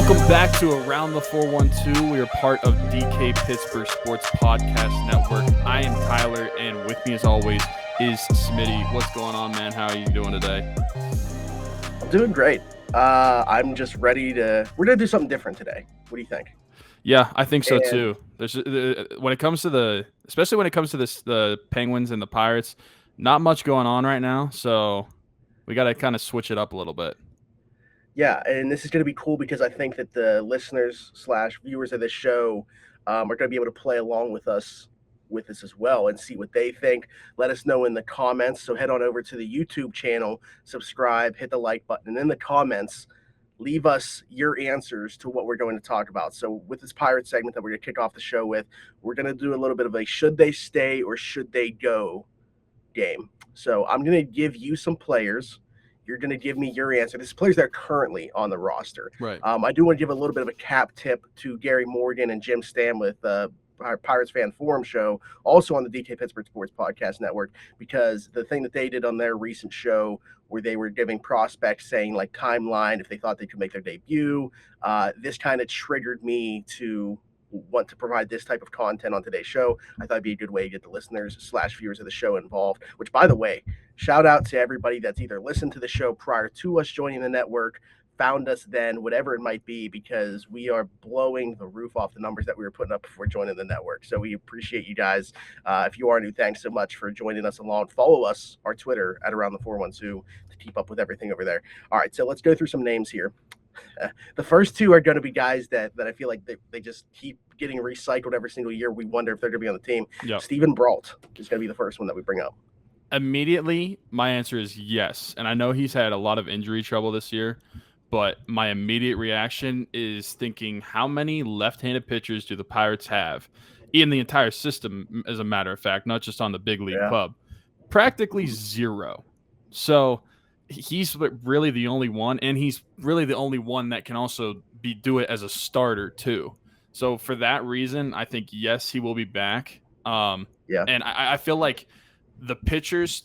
Welcome back to Around the 412. We are part of DK Pittsburgh Sports Podcast Network. I am Tyler, and with me as always is Smitty. What's going on, man? How are you doing today? I'm doing great. I'm just ready to. We're gonna do something different today. What do you think? Yeah, I think so too. There's when it comes to especially when it comes to the Penguins and the Pirates, not much going on right now. So we got to kind of switch it up a little bit. Yeah, and this is going to be cool because I think that the listeners / viewers of this show are going to be able to play along with us with this as well and see what they think. Let us know in the comments. So head on over to the YouTube channel, subscribe, hit the like button, and in the comments, leave us your answers to what we're going to talk about. So with this Pirate segment that we're going to kick off the show with, we're going to do a little bit of a should they stay or should they go game. So I'm going to give you some players. You're going to give me your answer. This is players that are currently on the roster. Right. I do want to give a little bit of a cap tip to Gary Morgan and Jim Stamleth, our Pirates Fan Forum show, also on the DK Pittsburgh Sports Podcast Network, because the thing that they did on their recent show where they were giving prospects saying like timeline if they thought they could make their debut, this kind of triggered me to want to provide this type of content on today's show. I thought it'd be a good way to get the listeners / viewers of the show involved, which, by the way, shout out to everybody that's either listened to the show prior to us joining the network, found us then, whatever it might be, because we are blowing the roof off the numbers that we were putting up before joining the network. So we appreciate you guys. If you are new, thanks so much for joining us along. Follow us, our Twitter at Around the 412 to keep up with everything over there. All right, so let's go through some names here. The first two are going to be guys that I feel like they just keep getting recycled every single year. We wonder if they're going to be on the team. Yep. Steven Brault is going to be the first one that we bring up. Immediately, my answer is yes. And I know he's had a lot of injury trouble this year, but my immediate reaction is thinking, how many left-handed pitchers do the Pirates have in the entire system, as a matter of fact, not just on the big league club? Practically zero. So he's really the only one, and he's really the only one that can also do it as a starter too. So for that reason, I think yes, he will be back. And I feel like the pitchers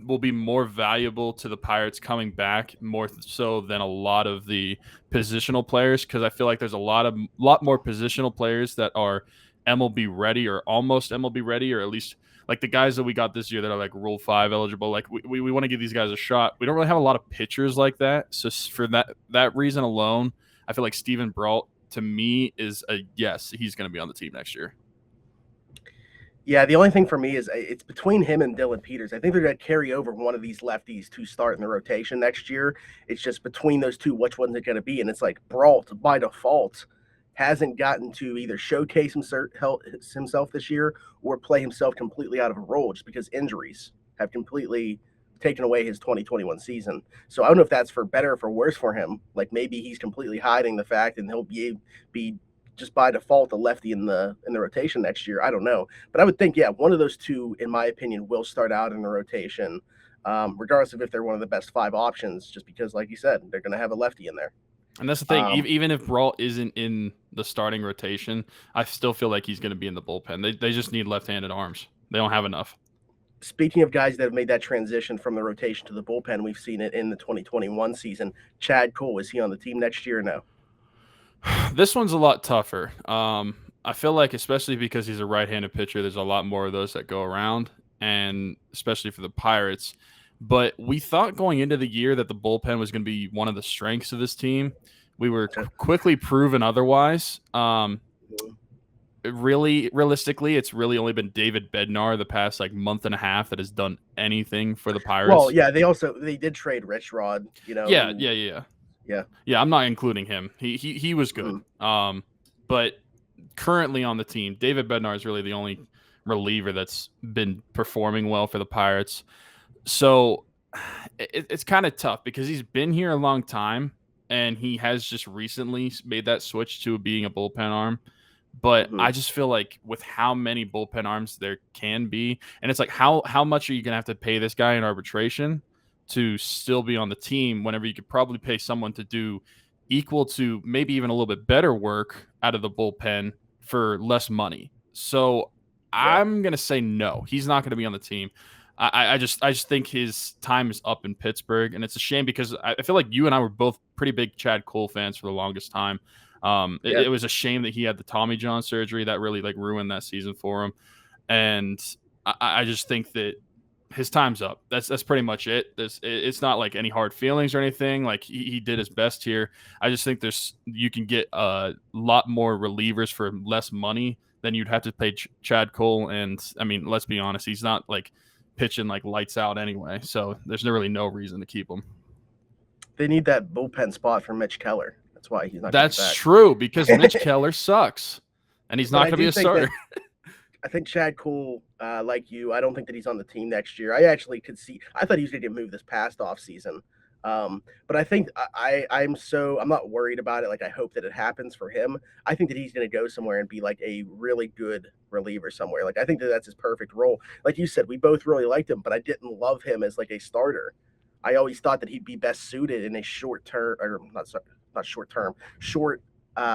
will be more valuable to the Pirates coming back more so than a lot of the positional players, because I feel like there's a lot more positional players that are MLB ready or almost MLB ready, or at least like the guys that we got this year that are like Rule 5 eligible. Like we want to give these guys a shot. We don't really have a lot of pitchers like that. So for that reason alone, I feel like Steven Brault to me is a yes, he's going to be on the team next year. Yeah, the only thing for me is it's between him and Dylan Peters. I think they're going to carry over one of these lefties to start in the rotation next year. It's just between those two, which one's it going to be? And it's like Brault, by default, hasn't gotten to either showcase himself this year or play himself completely out of a role just because injuries have completely taken away his 2021 season. So I don't know if that's for better or for worse for him. Like maybe he's completely hiding the fact and he'll be just by default a lefty in the rotation next year. I don't know. But I would think, yeah, one of those two, in my opinion, will start out in the rotation, regardless of if they're one of the best 5 options, just because, like you said, they're going to have a lefty in there. And that's the thing. Even if Brault isn't in the starting rotation, I still feel like he's going to be in the bullpen. They just need left-handed arms. They don't have enough. Speaking of guys that have made that transition from the rotation to the bullpen, we've seen it in the 2021 season. Chad Cole, is he on the team next year or no? This one's a lot tougher. I feel like, especially because he's a right-handed pitcher, there's a lot more of those that go around, and especially for the Pirates. But we thought going into the year that the bullpen was going to be one of the strengths of this team. We were quickly proven otherwise. Realistically, it's really only been David Bednar the past month and a half that has done anything for the Pirates. Well, yeah, they did trade Rich Rod, Yeah. I'm not including him. He was good. But currently on the team, David Bednar is really the only reliever that's been performing well for the Pirates. So it's kind of tough because he's been here a long time and he has just recently made that switch to being a bullpen arm. But I just feel like with how many bullpen arms there can be, and it's like how much are you going to have to pay this guy in arbitration to still be on the team whenever you could probably pay someone to do equal to maybe even a little bit better work out of the bullpen for less money. So I'm going to say no, he's not going to be on the team. I just think his time is up in Pittsburgh, and it's a shame because I feel like you and I were both pretty big Chad Cole fans for the longest time. Yeah. It was a shame that he had the Tommy John surgery that really like ruined that season for him. And I just think that his time's up. That's pretty much it. It's not like any hard feelings or anything. Like he did his best here. I just think you can get a lot more relievers for less money than you'd have to pay Chad Cole. And I mean, let's be honest, he's not like pitching like lights out anyway. So there's really no reason to keep him. They need that bullpen spot for Mitch Keller. That's why he's not. That's true, because Mitch Keller sucks, and he's not going to be a starter. I think Chad Cole, like you, I don't think that he's on the team next year. I actually could see. I thought he was going to get moved this past offseason. But I think I'm not worried about it. Like, I hope that it happens for him. I think that he's going to go somewhere and be like a really good reliever somewhere. Like, I think that that's his perfect role. Like you said, we both really liked him, but I didn't love him as like a starter. I always thought that he'd be best suited in a short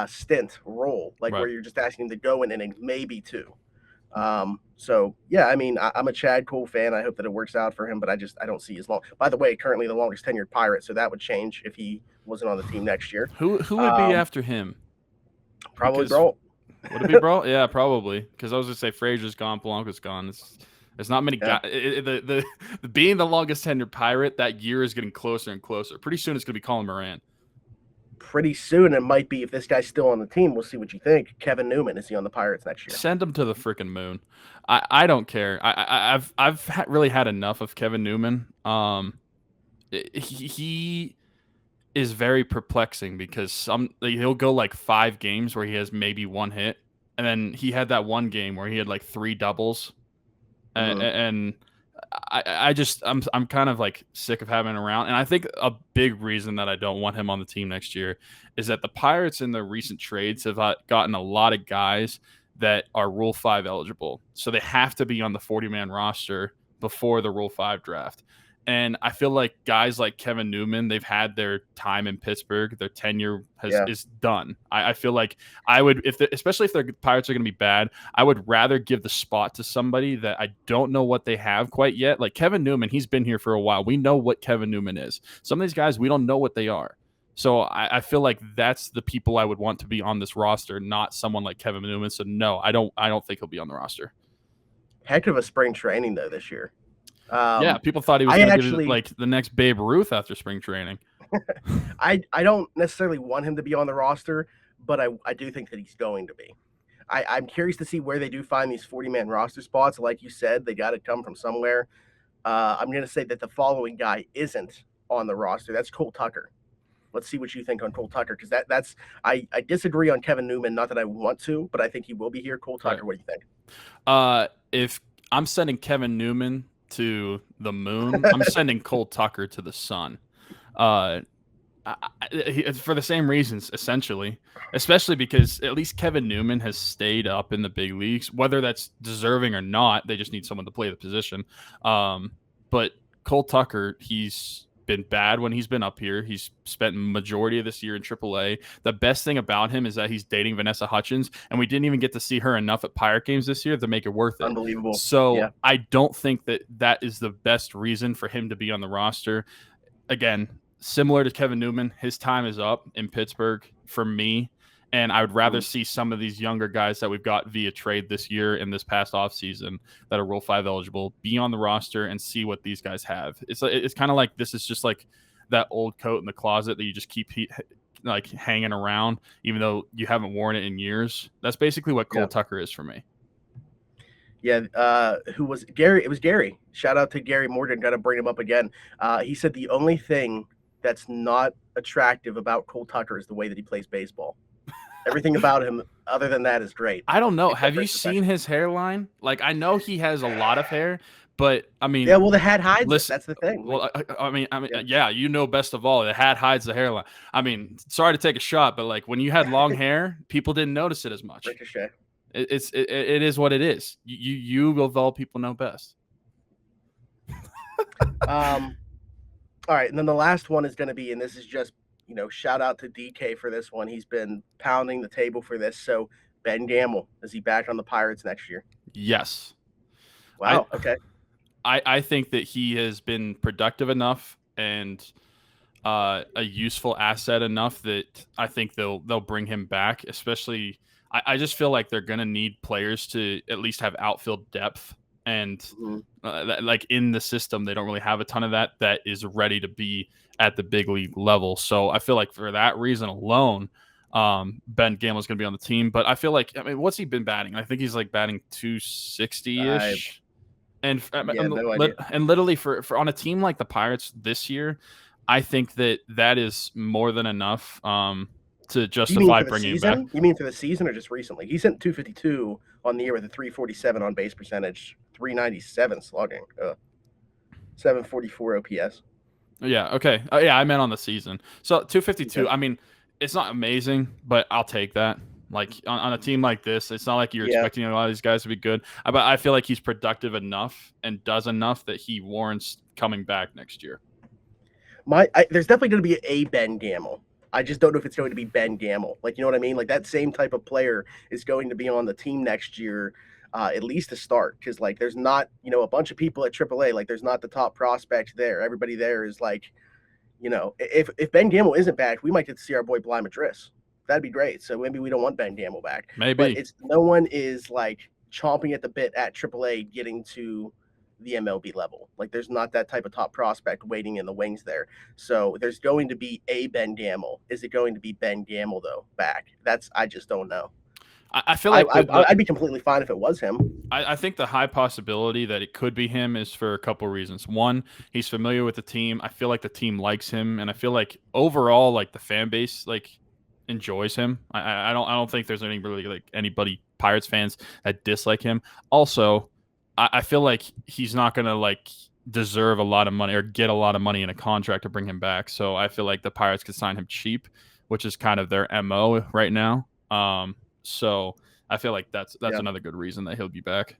stint role, like Right. where you're just asking him to go in innings, maybe two. So yeah, I mean, I'm a Chad Cole fan. I hope that it works out for him, but I don't see his long. By the way, currently the longest tenured Pirate, so that would change if he wasn't on the team next year. Who would be after him? Probably Brault. Would it be Brault? Yeah, probably. Because I was gonna say Frazier's gone, Polanco's gone. There's not many guys. The being the longest tenured Pirate, that year is getting closer and closer. Pretty soon it's gonna be Colin Moran. Pretty soon it might be, if this guy's still on the team. We'll see what you think. Kevin Newman, is he on the Pirates next year? Send him to the freaking moon. I don't care. I've really had enough of Kevin Newman. He is very perplexing because he'll go like 5 games where he has maybe 1 hit, and then he had that one game where he had like 3 doubles, and I'm kind of like sick of having him around. And I think a big reason that I don't want him on the team next year is that the Pirates in their recent trades have gotten a lot of guys that are Rule 5 eligible. So they have to be on the 40-man roster before the Rule 5 draft. And I feel like guys like Kevin Newman, they've had their time in Pittsburgh. Their tenure is done. I feel like I would, especially if the Pirates are going to be bad, I would rather give the spot to somebody that I don't know what they have quite yet. Like Kevin Newman, he's been here for a while. We know what Kevin Newman is. Some of these guys, we don't know what they are. So I feel like that's the people I would want to be on this roster, not someone like Kevin Newman. So no, I don't think he'll be on the roster. Heck of a spring training though this year. Yeah, people thought he was going to be like the next Babe Ruth after spring training. I don't necessarily want him to be on the roster, but I do think that he's going to be. I'm curious to see where they do find these 40-man roster spots. Like you said, they got to come from somewhere. I'm going to say that the following guy isn't on the roster. That's Cole Tucker. Let's see what you think on Cole Tucker, because I disagree on Kevin Newman. Not that I want to, but I think he will be here. Cole Tucker, What do you think? If I'm sending Kevin Newman to the moon, I'm sending Cole Tucker to the sun. For the same reasons, essentially, especially because at least Kevin Newman has stayed up in the big leagues, whether that's deserving or not. They just need someone to play the position. But Cole Tucker, he's been bad when he's been up here. He's spent majority of this year in AAA. The best thing about him is that he's dating Vanessa Hutchins, and we didn't even get to see her enough at Pirate games this year to make it worth it. Unbelievable. So yeah. I don't think that is the best reason for him to be on the roster. Again, similar to Kevin Newman, his time is up in Pittsburgh for me. And I would rather see some of these younger guys that we've got via trade this year and this past offseason that are Rule 5 eligible be on the roster and see what these guys have. It's kind of like this is just like that old coat in the closet that you just keep like hanging around, even though you haven't worn it in years. That's basically what Cole Tucker is for me. Yeah, who was Gary? It was Gary. Shout out to Gary Morgan. Got to bring him up again. He said the only thing that's not attractive about Cole Tucker is the way that he plays baseball. Everything about him other than that is great. I don't know. Have you seen his hairline? Like, I know he has a lot of hair, but I mean, yeah, well, the hat hides it. That's the thing. Well, I mean, yeah, you know best of all, the hat hides the hairline. I mean, sorry to take a shot, but like when you had long hair, people didn't notice it as much. Ricochet. It is what it is. You of all people know best. All right, and then the last one is going to be, and this is just, shout out to DK for this one. He's been pounding the table for this. So Ben Gamble, is he back on the Pirates next year? Yes. Wow. Okay. I think that he has been productive enough, and a useful asset enough that I think they'll bring him back. Especially, I just feel like they're gonna need players to at least have outfield depth, and Mhm. like in the system, they don't really have a ton of that is ready to be at the big league level. So I feel like for that reason alone, Ben Gamble's going to be on the team. But I feel like, I mean, what's he been batting? I think he's like batting 260 I ish. And yeah, no idea. and literally for on a team like the Pirates this year, I think that is more than enough to Do you mean justify for the bringing him back. season? You mean for the season or just recently? He sent 252 on the year with a 347 on base percentage, 397 slugging, 744 OPS. Yeah. Okay. Yeah, I meant on the season. So 252. Okay. I mean, it's not amazing, but I'll take that. Like on a team like this, it's not like you're Yeah. expecting a lot of these guys to be good. But I feel like he's productive enough and does enough that he warrants coming back next year. There's definitely going to be a Ben Gamble. I just don't know if it's going to be Ben Gamble. Like, you know what I mean? Like that same type of player is going to be on the team next year, at least to start. Because like, there's not a bunch of people at AAA. Like, there's not the top prospect there. Everybody there is like, if Ben Gamble isn't back, we might get to see our boy Bly Madris. That'd be great. So maybe we don't want Ben Gamble back. But Maybe. it's no one is like chomping at the bit at AAA getting to the MLB level. Like there's not that type of top prospect waiting in the wings there. So there's going to be a Ben Gamble. Is it going to be Ben Gamble though back? I just don't know. I feel like I'd be completely fine if it was him. I think the high possibility that it could be him is for a couple reasons. One, he's familiar with the team. I feel like the team likes him, and I feel like overall, like the fan base, like enjoys him. I don't think there's any really like anybody Pirates fans that dislike him. Also, I feel like he's not gonna like deserve a lot of money or get a lot of money in a contract to bring him back. So I feel like the Pirates could sign him cheap, which is kind of their MO right now. So I feel like that's Yeah. another good reason that he'll be back.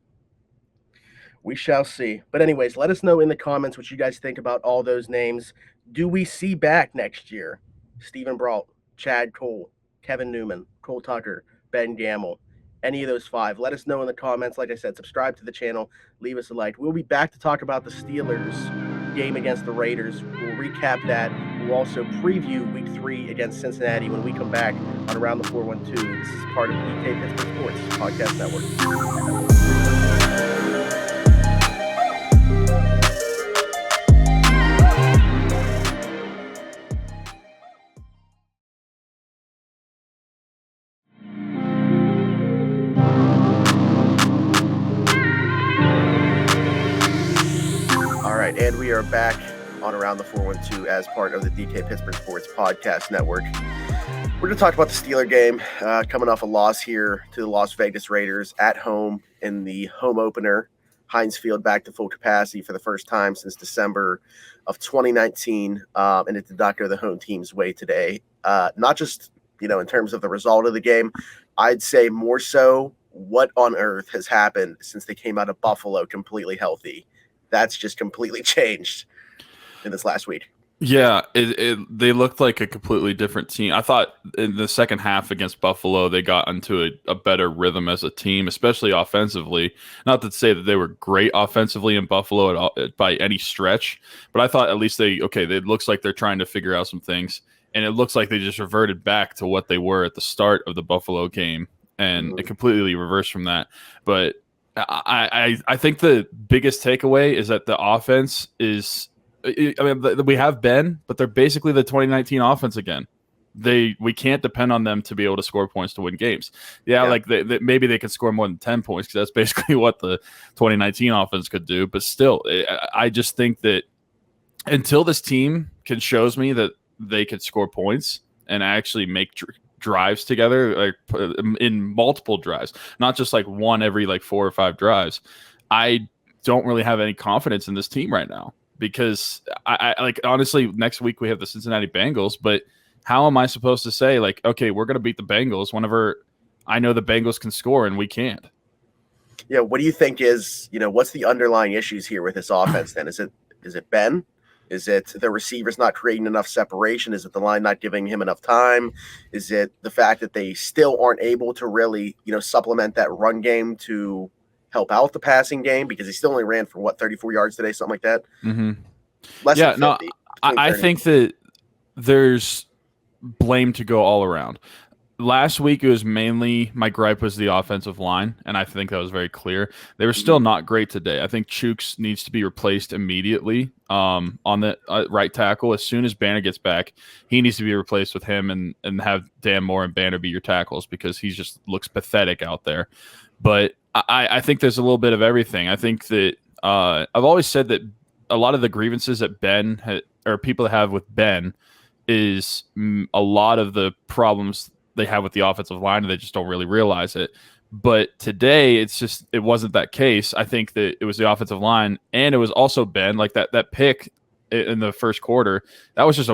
We shall see. But anyways, let us know in the comments what you guys think about all those names. Do we see back next year Stephen Brault, Chad Cole, Kevin Newman, Cole Tucker, Ben Gamble, any of those five? Let us know in the comments. Like I said, subscribe to the channel, leave us a like. We'll be back to talk about the Steelers game against the Raiders. We'll recap that. We'll also preview week 3 against Cincinnati when we come back on Around the 412. This is part of the DK Pittsburgh Sports Podcast Network. And we are back on Around the 412 as part of the DK Pittsburgh Sports Podcast Network. We're going to talk about the Steeler game, coming off a loss here to the Las Vegas Raiders at home in the home opener. Heinz Field back to full capacity for the first time since December of 2019, and it did not go the home team's way today. Not just, in terms of the result of the game, I'd say more so what on earth has happened since they came out of Buffalo completely healthy. That's just completely changed in this last week. Yeah, they looked like a completely different team. I thought in the second half against Buffalo, they got into a better rhythm as a team, especially offensively. Not to say that they were great offensively in Buffalo at all, by any stretch, but I thought at least it looks like they're trying to figure out some things, and it looks like they just reverted back to what they were at the start of the Buffalo game, and it completely reversed from that. But I think the biggest takeaway is that the offense is, I mean, we have Ben, but they're basically the 2019 offense again. We can't depend on them to be able to score points to win games. Yeah. Like maybe they could score more than 10 points because that's basically what the 2019 offense could do. But still, I just think that until this team shows me that they could score points and actually make drives together, like in multiple drives, not just like one every like 4 or 5 drives, I don't really have any confidence in this team right now, because I like, honestly, next week we have the Cincinnati Bengals, but how am I supposed to say like, okay, we're going to beat the Bengals whenever I know the Bengals can score and we can't? Yeah. What do you think is, what's the underlying issues here with this offense then? Is it Ben? Is it the receivers not creating enough separation? Is it the line not giving him enough time? Is it the fact that they still aren't able to really, supplement that run game to help out the passing game? Because he still only ran for 34 yards today, something like that. Mm-hmm. Less than 50. I think that there's blame to go all around. Last week, it was mainly my gripe was the offensive line, and I think that was very clear. They were still not great today. I think Chooks needs to be replaced immediately on the right tackle. As soon as Banner gets back, he needs to be replaced with him and have Dan Moore and Banner be your tackles because he just looks pathetic out there. But I think there's a little bit of everything. I think that I've always said that a lot of the grievances that or people have with Ben is a lot of the problems they have with the offensive line, and they just don't really realize it. But today, it wasn't that case. I think that it was the offensive line, and it was also Ben. Like that pick in the first quarter, that was just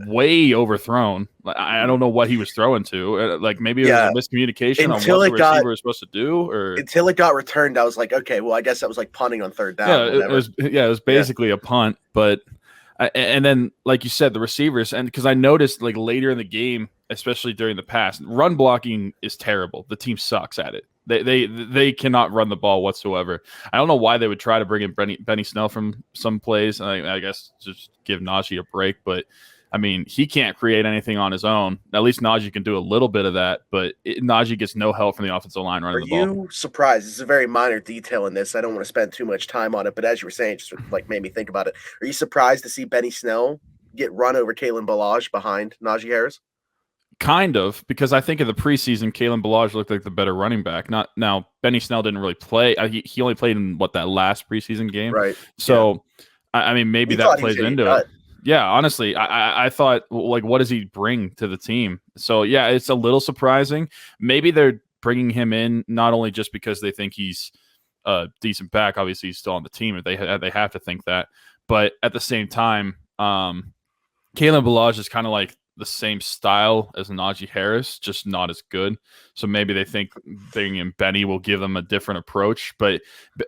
way overthrown. I don't know what he was throwing to. Like maybe it was a miscommunication on what the receiver was supposed to do, or until it got returned, I was like, okay, well, I guess that was like punting on third down. Yeah, it was basically a punt, but. And then, like you said, the receivers, and because I noticed like later in the game, especially during the pass, run blocking is terrible. The team sucks at it. They cannot run the ball whatsoever. I don't know why they would try to bring in Benny Snell from some plays. I guess just give Najee a break, but I mean, he can't create anything on his own. At least Najee can do a little bit of that, but Najee gets no help from the offensive line running the ball. Are you surprised? This is a very minor detail in this. I don't want to spend too much time on it, but as you were saying, just like made me think about it. Are you surprised to see Benny Snell get run over Kalen Ballage behind Najee Harris? Kind of, because I think in the preseason, Kalen Ballage looked like the better running back. Not now, Benny Snell didn't really play. He only played in that last preseason game, right? So, I mean, maybe that plays into it. Yeah, honestly, I thought, like, what does he bring to the team? So, yeah, it's a little surprising. Maybe they're bringing him in not only just because they think he's a decent back. Obviously, he's still on the team. They have to think that. But at the same time, Kalen Ballage is kind of like the same style as Najee Harris, just not as good. So maybe they think bringing in Benny will give them a different approach. But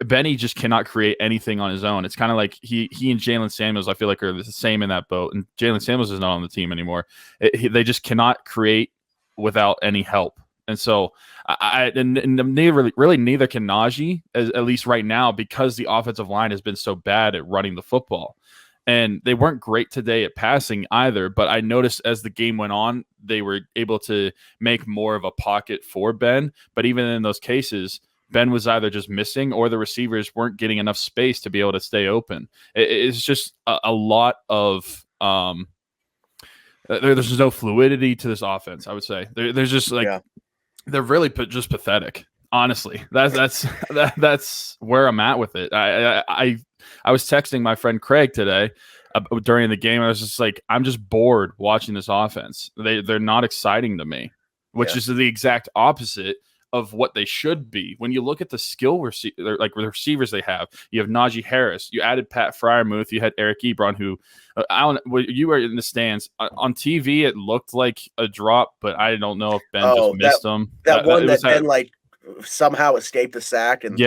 Benny just cannot create anything on his own. It's kind of like he and Jalen Samuels, I feel like, are the same in that boat. And Jalen Samuels is not on the team anymore. They just cannot create without any help. And so neither can Najee, at least right now, because the offensive line has been so bad at running the football. And they weren't great today at passing either, but I noticed as the game went on, they were able to make more of a pocket for Ben. But even in those cases, Ben was either just missing or the receivers weren't getting enough space to be able to stay open. It's just a lot of there's no fluidity to this offense, I would say. There's just like they're really just pathetic. Honestly, that's where I'm at with it. I was texting my friend Craig today during the game. I was just like, I'm just bored watching this offense. They're not exciting to me, which is the exact opposite of what they should be. When you look at the the receivers they have, you have Najee Harris. You added Pat Freiermuth. You had Eric Ebron, who you were in the stands on TV. It looked like a drop, but I don't know if Ben just missed them. That Ben like somehow escaped the sack and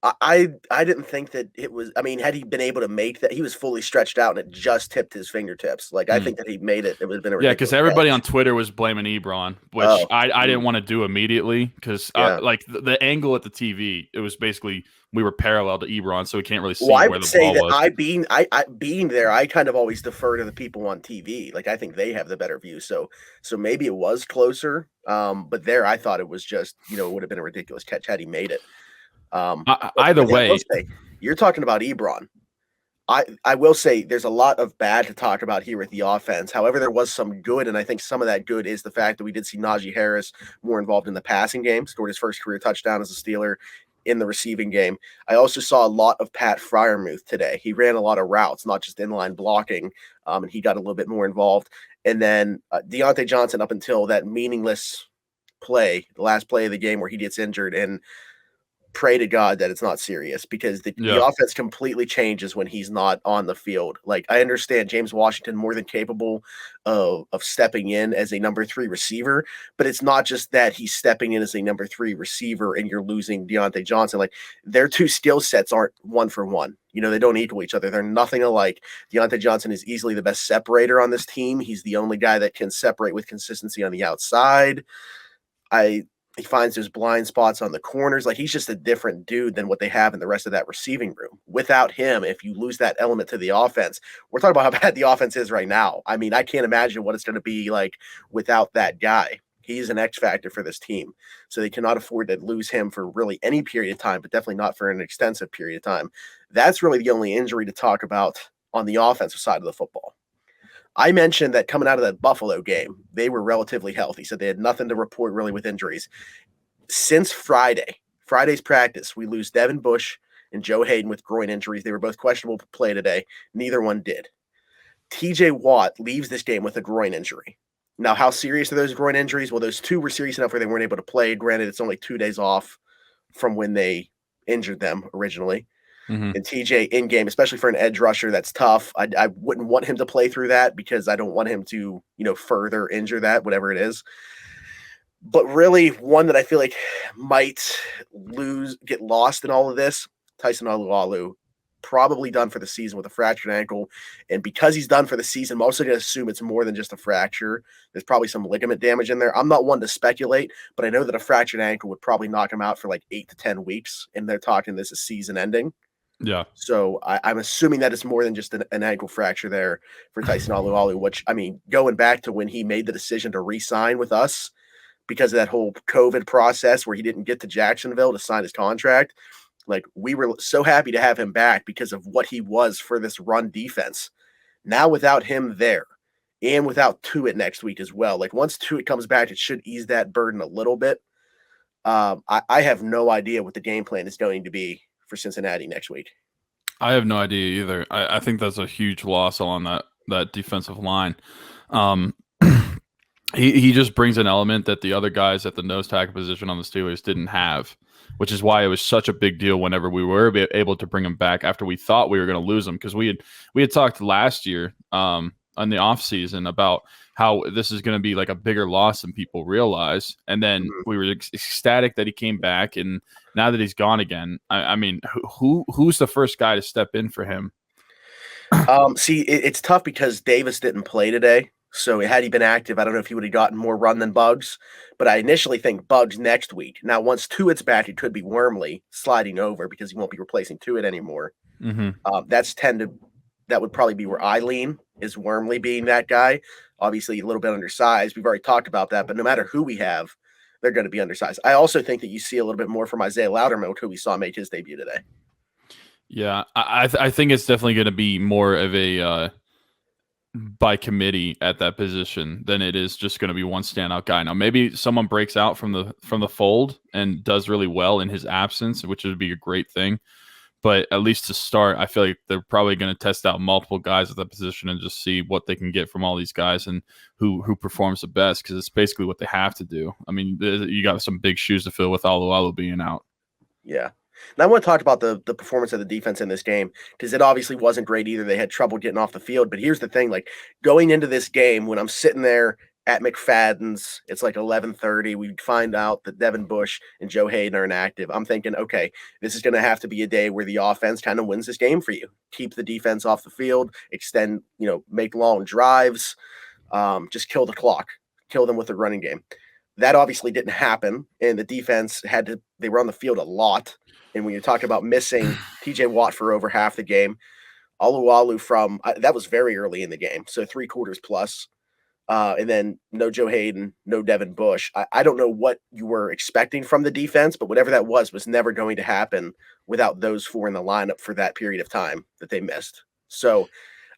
I didn't think that it was. I mean, had he been able to make that, he was fully stretched out and it just tipped his fingertips. Like I think that he made it. It would have been a because everybody on Twitter was blaming Ebron, which I didn't want to do immediately because like the angle at the TV, it was basically we were parallel to Ebron, so we can't really see where the ball was. I would say that I being there, I kind of always defer to the people on TV. Like I think they have the better view. So maybe it was closer. But there, I thought it was just it would have been a ridiculous catch had he made it. Either way, you're talking about Ebron. I will say there's a lot of bad to talk about here with the offense. However, there was some good, and I think some of that good is the fact that we did see Najee Harris more involved in the passing game, scored his first career touchdown as a Steeler in the receiving game. I also saw a lot of Pat Freiermuth today. He ran a lot of routes, not just inline blocking, and he got a little bit more involved. And then Deontay Johnson, up until that meaningless play, the last play of the game where he gets injured, and pray to God that it's not serious because the offense completely changes when he's not on the field. Like I understand James Washington more than capable of stepping in as a number 3 receiver, but it's not just that he's stepping in as a number 3 receiver and you're losing Deontay Johnson. Like their two skill sets aren't one for one. They don't equal each other. They're nothing alike. Deontay Johnson is easily the best separator on this team. He's the only guy that can separate with consistency on the outside. He finds those blind spots on the corners. Like, he's just a different dude than what they have in the rest of that receiving room. Without him, if you lose that element to the offense, we're talking about how bad the offense is right now. I mean, I can't imagine what it's going to be like without that guy. He's an X factor for this team. So they cannot afford to lose him for really any period of time, but definitely not for an extensive period of time. That's really the only injury to talk about on the offensive side of the football. I mentioned that coming out of that Buffalo game, they were relatively healthy, so they had nothing to report really with injuries. Since Friday's practice, we lose Devin Bush and Joe Hayden with groin injuries. They were both questionable to play today. Neither one did. TJ Watt leaves this game with a groin injury. Now, how serious are those groin injuries? Well, those two were serious enough where they weren't able to play. Granted, it's only 2 days off from when they injured them originally. Mm-hmm. And TJ in game, especially for an edge rusher, that's tough. I wouldn't want him to play through that because I don't want him to, further injure that, whatever it is. But really, one that I feel like might get lost in all of this, Tyson Alualu, probably done for the season with a fractured ankle. And because he's done for the season, I'm also going to assume it's more than just a fracture. There's probably some ligament damage in there. I'm not one to speculate, but I know that a fractured ankle would probably knock him out for like 8 to 10 weeks. And they're talking this is season ending. Yeah. So I'm assuming that it's more than just an ankle fracture there for Tyson Alualu, which, I mean, going back to when he made the decision to re-sign with us because of that whole COVID process where he didn't get to Jacksonville to sign his contract, like, we were so happy to have him back because of what he was for this run defense. Now without him there and without Tuitt next week as well, like once Tuitt comes back, it should ease that burden a little bit. I have no idea what the game plan is going to be for Cincinnati next week. I have no idea either. I think that's a huge loss along that defensive line. He just brings an element that the other guys at the nose tackle position on the Steelers didn't have, which is why it was such a big deal whenever we were able to bring him back after we thought we were going to lose him, because we had talked last year on the offseason about how this is going to be like a bigger loss than people realize. And then we were ecstatic that he came back. And now that he's gone again, I mean, who's the first guy to step in for him? See, it's tough because Davis didn't play today. So had he been active, I don't know if he would have gotten more run than Bugs. But I initially think Bugs next week. Now, once Tuitt's back, it could be Wormley sliding over because he won't be replacing Tuitt anymore. Mm-hmm. That would probably be where I lean, is Wormley being that guy. Obviously, a little bit undersized. We've already talked about that, but no matter who we have, they're going to be undersized. I also think that you see a little bit more from Isaiah Loudermilk, who we saw make his debut today. Yeah, I think it's definitely going to be more of a by committee at that position than it is just going to be one standout guy. Now, maybe someone breaks out from the fold and does really well in his absence, which would be a great thing. But at least to start, I feel like they're probably going to test out multiple guys at that position and just see what they can get from all these guys and who performs the best, because it's basically what they have to do. I mean, you got some big shoes to fill with Alualu being out. Yeah. And I want to talk about the performance of the defense in this game, because it obviously wasn't great either. They had trouble getting off the field. But here's the thing, like going into this game, when I'm sitting there at McFadden's, it's like 11:30. We find out that Devin Bush and Joe Hayden are inactive. I'm thinking, okay, this is going to have to be a day where the offense kind of wins this game for you. Keep the defense off the field, extend, make long drives, just kill the clock, kill them with the running game. That obviously didn't happen, and the defense they were on the field a lot. And when you're talking about missing TJ Watt for over half the game, Alualu that was very early in the game, so 3 quarters plus. And then no Joe Hayden, no Devin Bush. I don't know what you were expecting from the defense, but whatever that was never going to happen without those 4 in the lineup for that period of time that they missed. So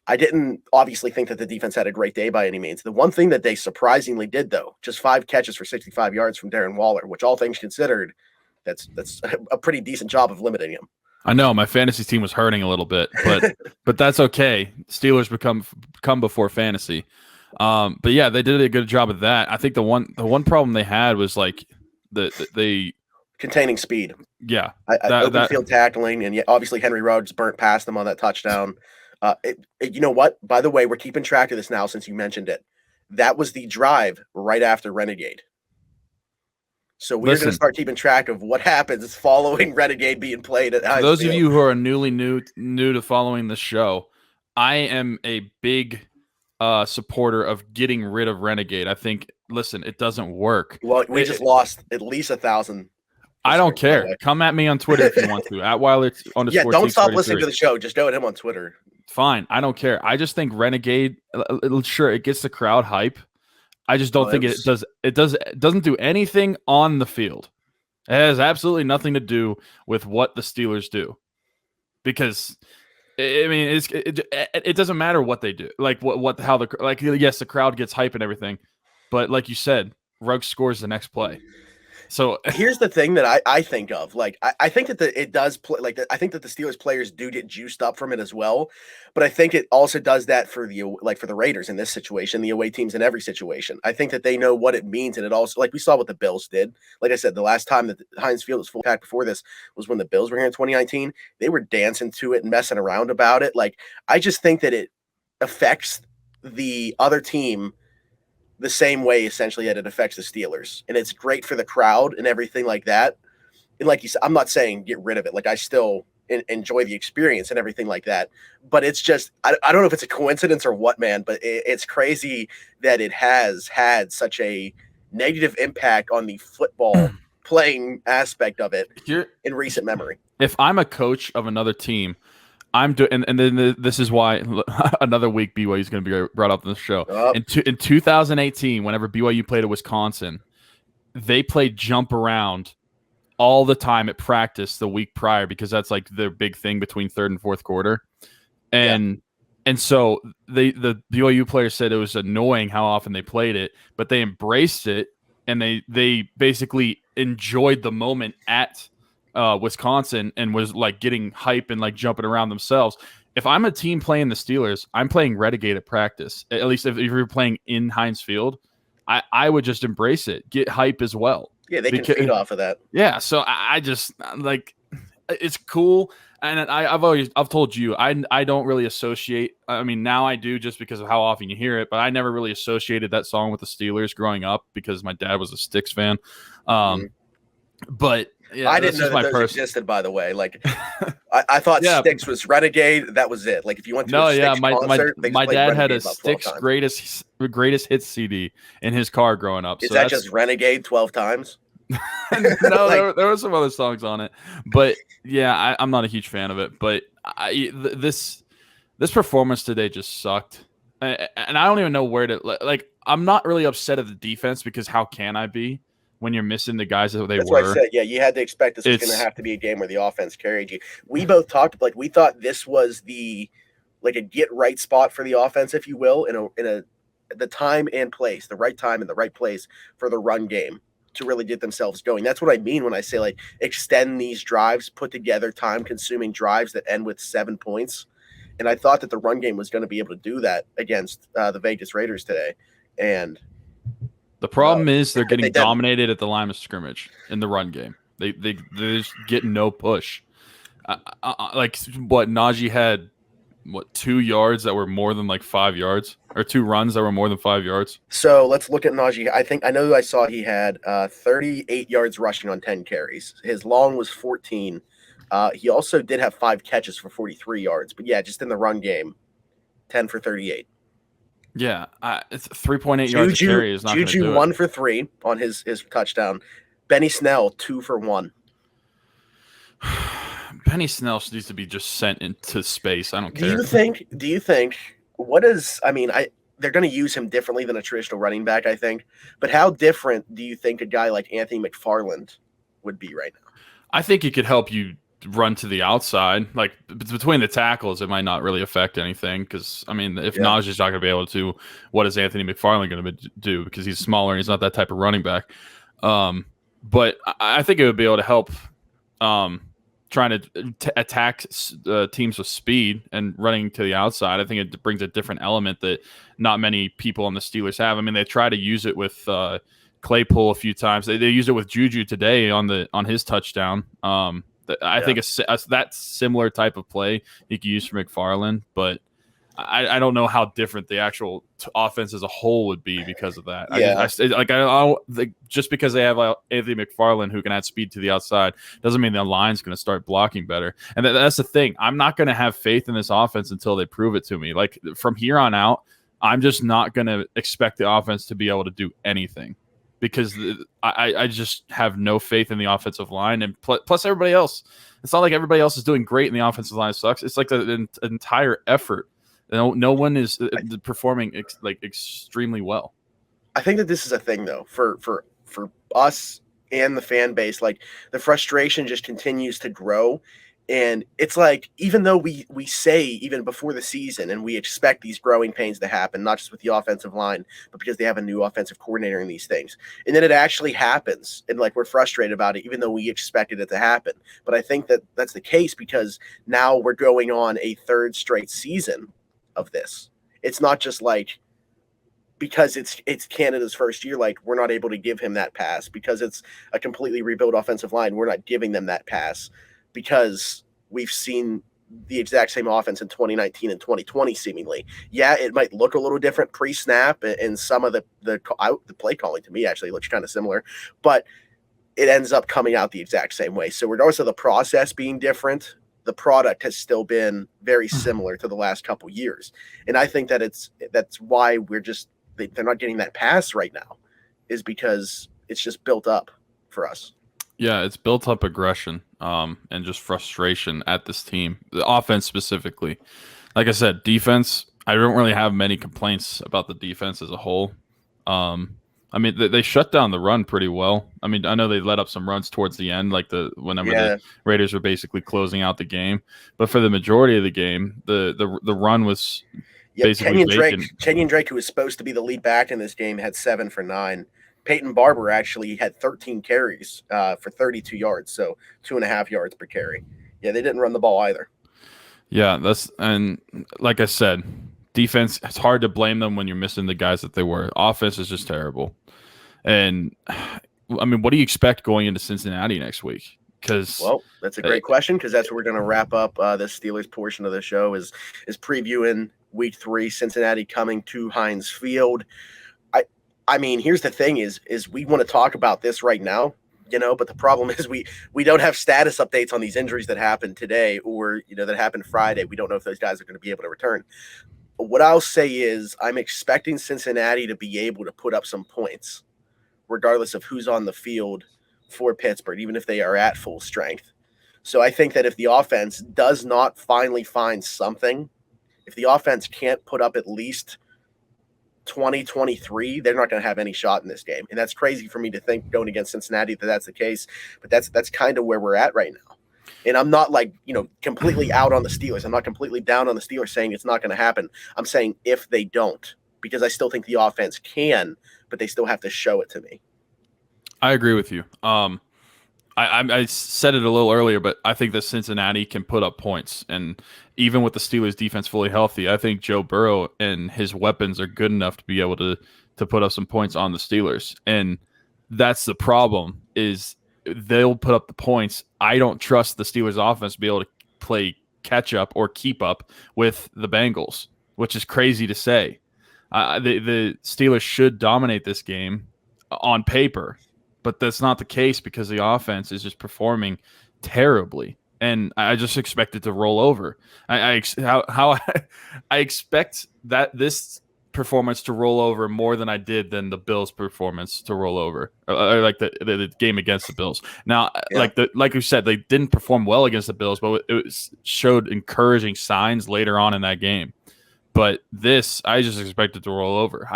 I didn't obviously think that the defense had a great day by any means. The one thing that they surprisingly did, though, just 5 catches for 65 yards from Darren Waller, which all things considered, that's a pretty decent job of limiting him. I know my fantasy team was hurting a little bit, but that's okay. Steelers come before fantasy. But yeah, they did a good job of that. I think the one problem they had was like the containing speed. Yeah, open field tackling, and obviously Henry Ruggs burnt past them on that touchdown. You know what? By the way, we're keeping track of this now since you mentioned it. That was the drive right after Renegade. So we're going to start keeping track of what happens following Renegade being played at For those of you who are new to following the show, I am a big supporter of getting rid of Renegade. I think listen, it doesn't work. Well, we just lost at least 1,000. I don't care. Come at me on Twitter if you want to. At Weiler _ Yeah, don't stop listening to the show. Just go at him on Twitter. Fine. I don't care. I just think Renegade, sure, it gets the crowd hype. I just don't think it does. It doesn't do anything on the field. It has absolutely nothing to do with what the Steelers do, because I mean, it doesn't matter what they do. Like yes, the crowd gets hype and everything, but like you said, Ruggs scores the next play. So here's the thing that I think of. Like, I think that it does play. Like, I think that the Steelers players do get juiced up from it as well. But I think it also does that for the Raiders in this situation, the away teams in every situation. I think that they know what it means, and it also, like we saw what the Bills did. Like I said, the last time that Heinz Field was full packed before this was when the Bills were here in 2019. They were dancing to it and messing around about it. Like, I just think that it affects the other team the same way essentially that it affects the Steelers, and it's great for the crowd and everything like that. And like you said, I'm not saying get rid of it. Like, I still enjoy the experience and everything like that, but it's just, I don't know if it's a coincidence or what, man, but it's crazy that it has had such a negative impact on the football playing aspect of it in recent memory. If I'm a coach of another team, I'm doing, and then this is why another week BYU is going to be brought up in the show. Oh. In 2018, whenever BYU played at Wisconsin, they played jump around all the time at practice the week prior, because that's like their big thing between third and fourth quarter. And so the BYU players said it was annoying how often they played it, but they embraced it, and they basically enjoyed the moment at Wisconsin and was like getting hype and like jumping around themselves. If I'm a team playing the Steelers, I'm playing Renegade at practice. At least if you're playing in Heinz Field, I would just embrace it, get hype as well. Yeah, they can feed off of that. Yeah, so I just like, it's cool, and I've told you I don't really associate. I mean, now I do, just because of how often you hear it, but I never really associated that song with the Steelers growing up because my dad was a Styx fan. But yeah, I didn't know that those existed, by the way. Like, I thought Styx was Renegade. That was it. Like, if you went to a Styx concert, my dad had a Styx greatest hits CD in his car growing up. Is that just Renegade 12 times? No, like, there were some other songs on it, but yeah, I'm not a huge fan of it. But this performance today just sucked, and I don't even know where to. Like, I'm not really upset at the defense, because how can I be when you're missing the guys that they were? That's what I said. Yeah, you had to expect this was going to have to be a game where the offense carried you. We both talked, like, we thought this was a get right spot for the offense, if you will, in the time and place, the right time and the right place for the run game to really get themselves going. That's what I mean when I say, like, extend these drives, put together time-consuming drives that end with 7 points. And I thought that the run game was going to be able to do that against the Vegas Raiders today. And the problem is they're getting dominated at the line of scrimmage in the run game. They just get no push. Like, what, Najee had 2 yards that were more than like 5 yards, or 2 runs that were more than 5 yards. So let's look at Najee. I know I saw he had 38 yards rushing on 10 carries. His long was 14. He also did have 5 catches for 43 yards. But yeah, just in the run game, 10 for 38. Yeah, it's 3.8 yards a carry is not going to do it. Juju 1 for 3 on his touchdown. Benny Snell 2 for 1. Benny Snell needs to be just sent into space. I don't care. Do you think what is? I mean, they're going to use him differently than a traditional running back, I think. But how different do you think a guy like Anthony McFarland would be right now? I think he could help you run to the outside. Like, between the tackles, it might not really affect anything, because, I mean, if Najee's not going to be able to, what is Anthony McFarland going to do? Because he's smaller and he's not that type of running back. But I think it would be able to help trying to attack teams with speed and running to the outside. I think it brings a different element that not many people on the Steelers have. I mean, they try to use it with Claypool a few times. They used it with Juju today on his touchdown. I think that similar type of play you could use for McFarland, but I don't know how different the actual offense as a whole would be because of that. Yeah. Just because they have Anthony McFarland who can add speed to the outside doesn't mean the line's going to start blocking better. And that's the thing. I'm not going to have faith in this offense until they prove it to me. Like, from here on out, I'm just not going to expect the offense to be able to do anything because I just have no faith in the offensive line. And plus everybody else, it's not like everybody else is doing great and the offensive line sucks. It's like the entire effort. No one is performing extremely well. I think that this is a thing though for us and the fan base. Like the frustration just continues to grow, and it's like even though we say even before the season and we expect these growing pains to happen, not just with the offensive line, but because they have a new offensive coordinator in these things, and then it actually happens, and like we're frustrated about it, even though we expected it to happen. But I think that that's the case because now we're going on a third straight season of this. It's not just like because it's Canada's first year, like we're not able to give him that pass because it's a completely rebuilt offensive line. We're not giving them that pass because we've seen the exact same offense in 2019 and 2020 seemingly. Yeah, it might look a little different pre-snap, and some of the play calling to me actually looks kind of similar, but it ends up coming out the exact same way. So regardless of the process being different, the product has still been very similar to the last couple years. And I think that that's why they're not getting that pass right now, is because it's just built up for us. Yeah, it's built up aggression and just frustration at this team, the offense specifically. Like I said, defense, I don't really have many complaints about the defense as a whole. I mean, they shut down the run pretty well. I mean, I know they let up some runs towards the end, like whenever the Raiders were basically closing out the game. But for the majority of the game, the run was basically vacant. Kenyon Drake, who was supposed to be the lead back in this game, had 7 for 9. Peyton Barber actually had 13 carries for 32 yards, so 2.5 yards per carry. Yeah, they didn't run the ball either. Yeah, and like I said, defense, it's hard to blame them when you're missing the guys that they were. Offense is just terrible. And I mean, what do you expect going into Cincinnati next week? Well, that's a great question because that's where we're going to wrap up this Steelers portion of the show is previewing Week 3, Cincinnati coming to Heinz Field. I mean, here's the thing: is we want to talk about this right now, but the problem is we don't have status updates on these injuries that happened today or that happened Friday. We don't know if those guys are going to be able to return. What I'll say is I'm expecting Cincinnati to be able to put up some points, regardless of who's on the field for Pittsburgh, even if they are at full strength. So I think that if the offense does not finally find something, if the offense can't put up at least 2023, they're not going to have any shot in this game. And that's crazy for me to think going against Cincinnati that that's the case, but that's kind of where we're at right now. And I'm not completely out on the Steelers. I'm not completely down on the Steelers saying it's not going to happen. I'm saying if they don't, because I still think the offense can, but they still have to show it to me. I agree with you. I said it a little earlier, but I think that Cincinnati can put up points. And even with the Steelers defense fully healthy, I think Joe Burrow and his weapons are good enough to be able to put up some points on the Steelers. And that's the problem is they'll put up the points. I don't trust the Steelers offense to be able to play catch up or keep up with the Bengals, which is crazy to say. The Steelers should dominate this game on paper, but that's not the case because the offense is just performing terribly, and I just expect it to roll over. I expect that this performance to roll over more than I did than the Bills' performance to roll over, or like the game against the Bills. Now, Yeah. like you said, they didn't perform well against the Bills, but it showed encouraging signs later on in that game. But this, I just expect it to roll over.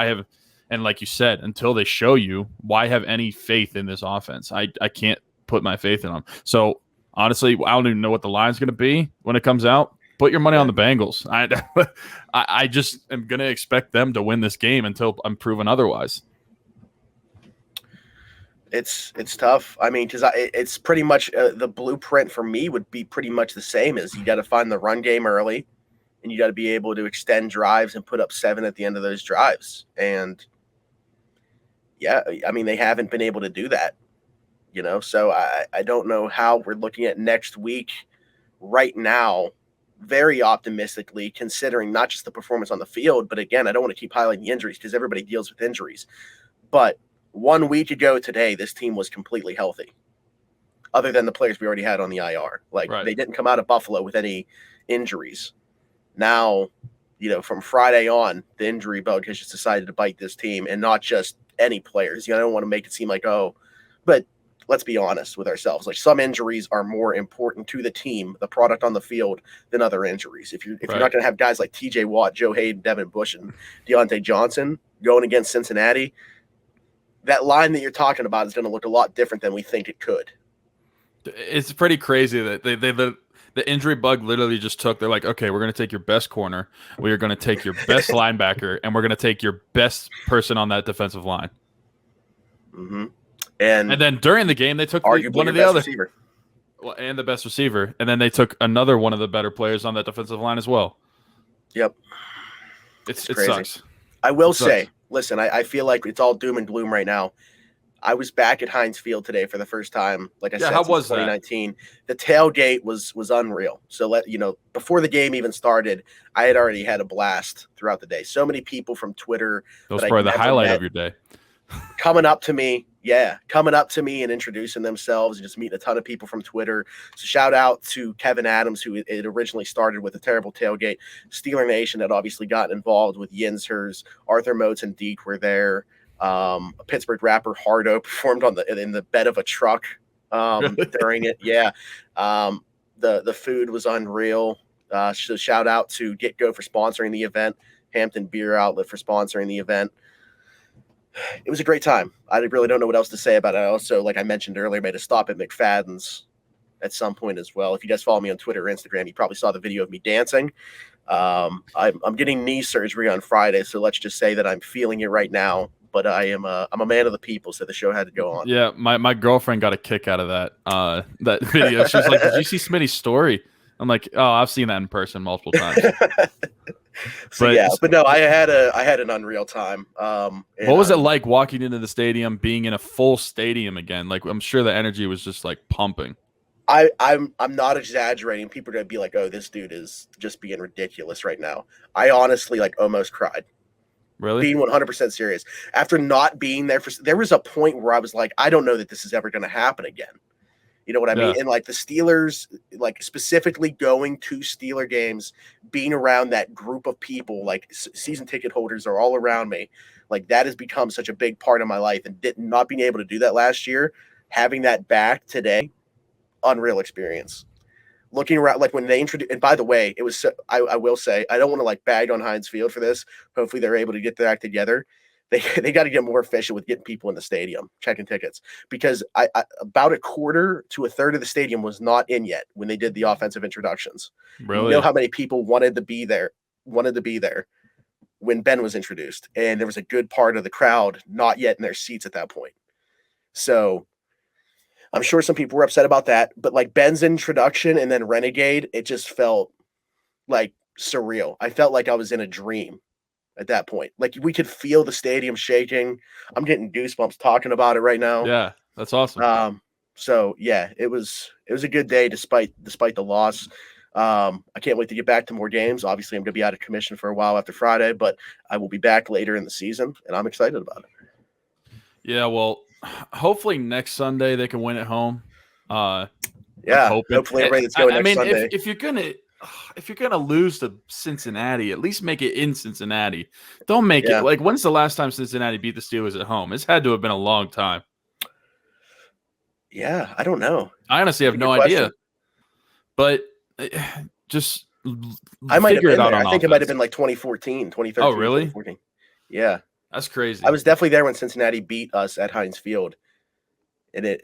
And like you said, until they show you, why have any faith in this offense? I can't put my faith in them. So honestly, I don't even know what the line's going to be when it comes out. Put your money on the Bengals. I just am going to expect them to win this game until I'm proven otherwise. It's tough. I mean, because it's pretty much the blueprint for me would be pretty much the same as you got to find the run game early, and you got to be able to extend drives and put up 7 at the end of those drives. And yeah, I mean, they haven't been able to do that, so I don't know how we're looking at next week right now, very optimistically, considering not just the performance on the field, but again, I don't want to keep highlighting the injuries because everybody deals with injuries. But 1 week ago today, this team was completely healthy, other than the players we already had on the IR. Right. They didn't come out of Buffalo with any injuries. Now, from Friday on, the injury bug has just decided to bite this team, and not just any players. I don't want to make it seem like, but let's be honest with ourselves. Like, some injuries are more important to the team, the product on the field, than other injuries. If you're not going to have guys like T.J. Watt, Joe Hayden, Devin Bush, and Deontay Johnson going against Cincinnati, that line that you're talking about is going to look a lot different than we think it could. It's pretty crazy that the injury bug literally just took. They're like, okay, we're going to take your best corner, we are going to take your best linebacker, and we're going to take your best person on that defensive line. Mm-hmm. And then during the game, they took one of the other receiver. Well, and the best receiver, and then they took another one of the better players on that defensive line as well. Yep, it sucks. I will say, listen, I feel like it's all doom and gloom right now. I was back at Heinz Field today for the first time, like I said, how since was 2019. That? The tailgate was unreal. So before the game even started, I had already had a blast throughout the day. So many people from Twitter. That was probably the highlight of your day. Coming up to me and introducing themselves, and just meeting a ton of people from Twitter. So shout out to Kevin Adams, who it originally started with a terrible tailgate. Steeler Nation had obviously gotten involved with Jens Hers, Arthur Motes and Deke were there. A Pittsburgh rapper, Hardo, performed in the bed of a truck during it. Yeah. The food was unreal. So shout out to Get Go for sponsoring the event, Hampton Beer Outlet for sponsoring the event. It was a great time. I really don't know what else to say about it. I also, like I mentioned earlier, made a stop at McFadden's at some point as well. If you guys follow me on Twitter or Instagram, you probably saw the video of me dancing. I'm getting knee surgery on Friday, so let's just say that I'm feeling it right now. But I'm a man of the people, so the show had to go on. Yeah, my girlfriend got a kick out of that video. She was like, "Did you see Smitty's story?" I'm like, "Oh, I've seen that in person multiple times." But no, I had an unreal time. What was it like walking into the stadium, being in a full stadium again? Like, I'm sure the energy was just like pumping. I'm not exaggerating. People are gonna be like, "Oh, this dude is just being ridiculous right now." I honestly almost cried. Really? Being 100% serious. After not being there there was a point where I was like, I don't know that this is ever going to happen again. You know what I mean? And the Steelers, specifically going to Steeler games, being around that group of people, season ticket holders are all around me. That has become such a big part of my life, and not being able to do that last year, having that back today, unreal experience. Looking around, when they introduced, and by the way, it was, I will say, I don't want to bag on Heinz Field for this. Hopefully they're able to get their act together. They got to get more efficient with getting people in the stadium, checking tickets, because about a quarter to a third of the stadium was not in yet when they did the offensive introductions. Really? You know how many people wanted to be there when Ben was introduced, and there was a good part of the crowd not yet in their seats at that point. So I'm sure some people were upset about that, but Ben's introduction and then Renegade, it just felt surreal. I felt like I was in a dream at that point. We could feel the stadium shaking. I'm getting goosebumps talking about it right now. Yeah, that's awesome. So yeah, it was a good day despite the loss. I can't wait to get back to more games. Obviously, I'm going to be out of commission for a while after Friday, but I will be back later in the season, and I'm excited about it. Yeah, well, hopefully next Sunday they can win at home. Yeah, hopefully everybody that's going next Sunday. If you're gonna lose to Cincinnati, at least make it in Cincinnati. Don't make it when's the last time Cincinnati beat the Steelers at home? It's had to have been a long time. Yeah, I don't know. I honestly have no idea. But just I might have been there. I think it might have been 2014, 2013. Oh, really? 2014. Yeah. That's crazy. I was definitely there when Cincinnati beat us at Heinz Field. And it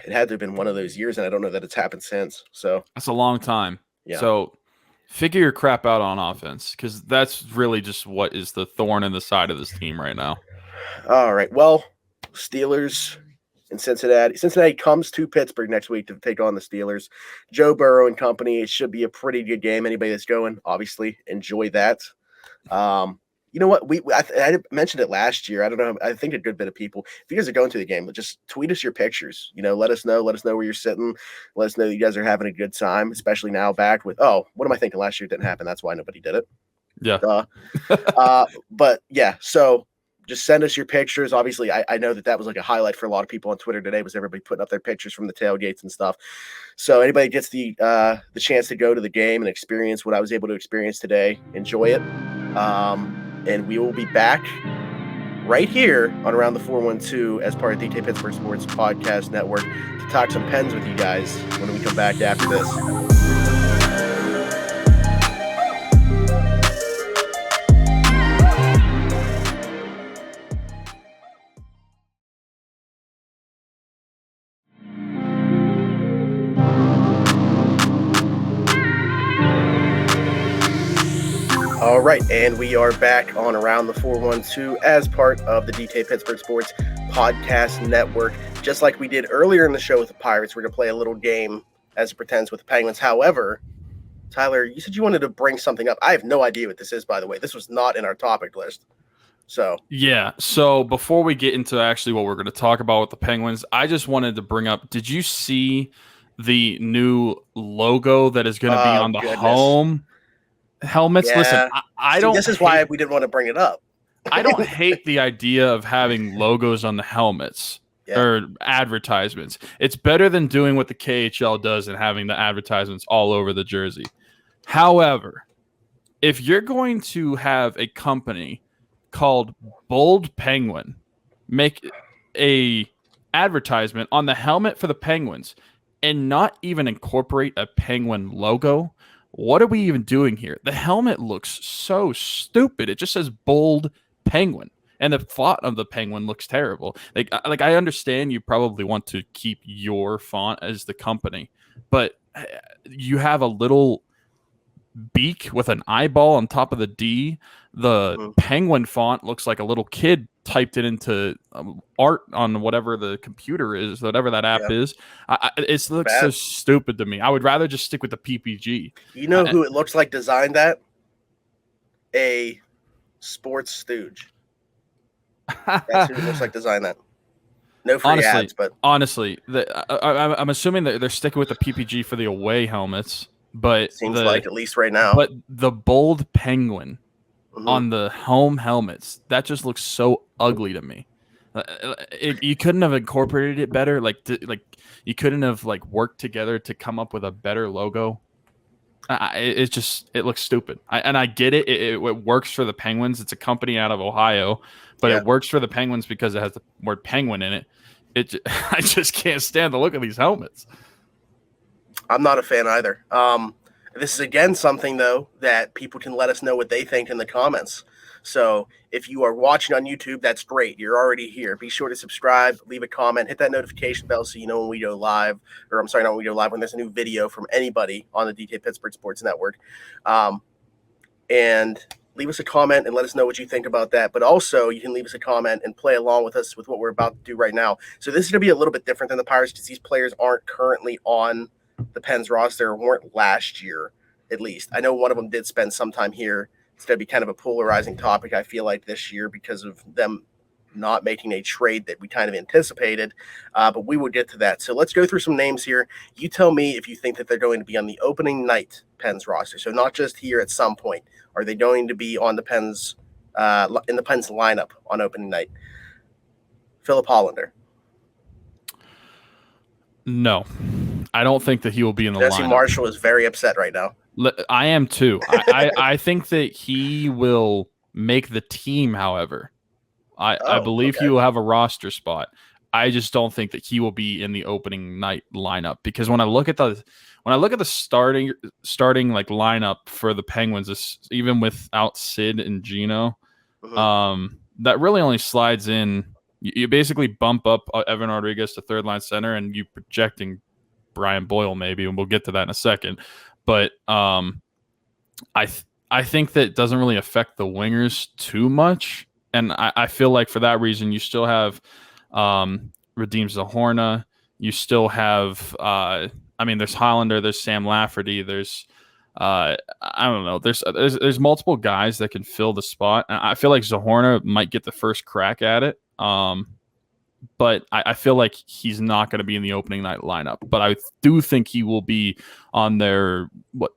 had to have been one of those years, and I don't know that it's happened since. So that's a long time. Yeah. So figure your crap out on offense, because that's really just what is the thorn in the side of this team right now. All right. Well, Steelers and Cincinnati. Cincinnati comes to Pittsburgh next week to take on the Steelers. Joe Burrow and company. It should be a pretty good game. Anybody that's going, obviously, enjoy that. You know what? I mentioned it last year. I don't know. I think a good bit of people, if you guys are going to the game, just tweet us your pictures. Let us know. Let us know where you're sitting. Let us know that you guys are having a good time, especially now back with, what am I thinking? Last year didn't happen. That's why nobody did it. Yeah. But yeah, so just send us your pictures. Obviously, I know that was like a highlight for a lot of people on Twitter today, was everybody putting up their pictures from the tailgates and stuff. So anybody gets the chance to go to the game and experience what I was able to experience today, enjoy it. And we will be back right here on Around the 412 as part of DT Pittsburgh Sports Podcast Network to talk some Pens with you guys when we come back after this. All right, and we are back on Around the 412 as part of the DT Pittsburgh Sports Podcast Network. Just like we did earlier in the show with the Pirates, we're going to play a little game as it pertains with the Penguins. However, Tyler, you said you wanted to bring something up. I have no idea what this is, by the way. This was not in our topic list. So before we get into actually what we're going to talk about with the Penguins, I just wanted to bring up, did you see the new logo that is going to be on the home helmets? Yeah. Listen, I don't. This is why we didn't want to bring it up. I don't hate the idea of having logos on the helmets or advertisements. It's better than doing what the KHL does and having the advertisements all over the jersey. However, if you're going to have a company called Bold Penguin make a advertisement on the helmet for the Penguins and not even incorporate a Penguin logo, what are we even doing here? The helmet looks so stupid. It just says Bold Penguin, and the font of the Penguin looks terrible. Like I understand you probably want to keep your font as the company, but you have a little beak with an eyeball on top of the D. The Penguin font looks like a little kid typed it into art on whatever the computer is, whatever that app is. It looks so stupid to me. I would rather just stick with the PPG. You know who it looks like designed that? A sports stooge. That's who it looks like designed that. No free ads, but honestly, I'm assuming that they're sticking with the PPG for the away helmets. But seems like, at least right now. But the Bold Penguin on the home helmets, that just looks so ugly to me. You couldn't have incorporated it better. Like you couldn't have worked together to come up with a better logo. It looks stupid. I get it. It works for the Penguins. It's a company out of Ohio, but it works for the Penguins because it has the word Penguin in it. I just can't stand the look of these helmets. I'm not a fan either. This is, again, something, though, that people can let us know what they think in the comments. So if you are watching on YouTube, that's great. You're already here. Be sure to subscribe, leave a comment, hit that notification bell so you know when we go live. Or I'm sorry, not when we go live, when there's a new video from anybody on the DK Pittsburgh Sports Network. And leave us a comment and let us know what you think about that. But also, you can leave us a comment and play along with us with what we're about to do right now. So this is going to be a little bit different than the Pirates because these players aren't currently on the Pens roster, or weren't last year, at least. I know one of them did spend some time here. It's going to be kind of a polarizing topic, I feel like, this year because of them not making a trade that we kind of anticipated, but we will get to that. So let's go through some names here. You tell me if you think that they're going to be on the opening night Pens roster. So not just here at some point. Are they going to be on the Pens, in the Pens lineup on opening night? Philip Hollander. No, I don't think that he will be in the lineup. Jesse Marshall is very upset right now. I am too. I think that he will make the team, however. I believe he will have a roster spot. I just don't think that he will be in the opening night lineup because when I look at the starting lineup for the Penguins, even without Sid and Gino, that really only slides in. You basically bump up Evan Rodriguez to third line center, and you projecting Brian Boyle maybe, and we'll get to that in a second. But I think that doesn't really affect the wingers too much, and I feel like for that reason you still have Radim Zahorna, you still have there's Hollander, there's Sam Lafferty, there's I don't know, there's multiple guys that can fill the spot, and I feel like Zahorna might get the first crack at it. But I feel like he's not going to be in the opening night lineup. But I do think he will be on their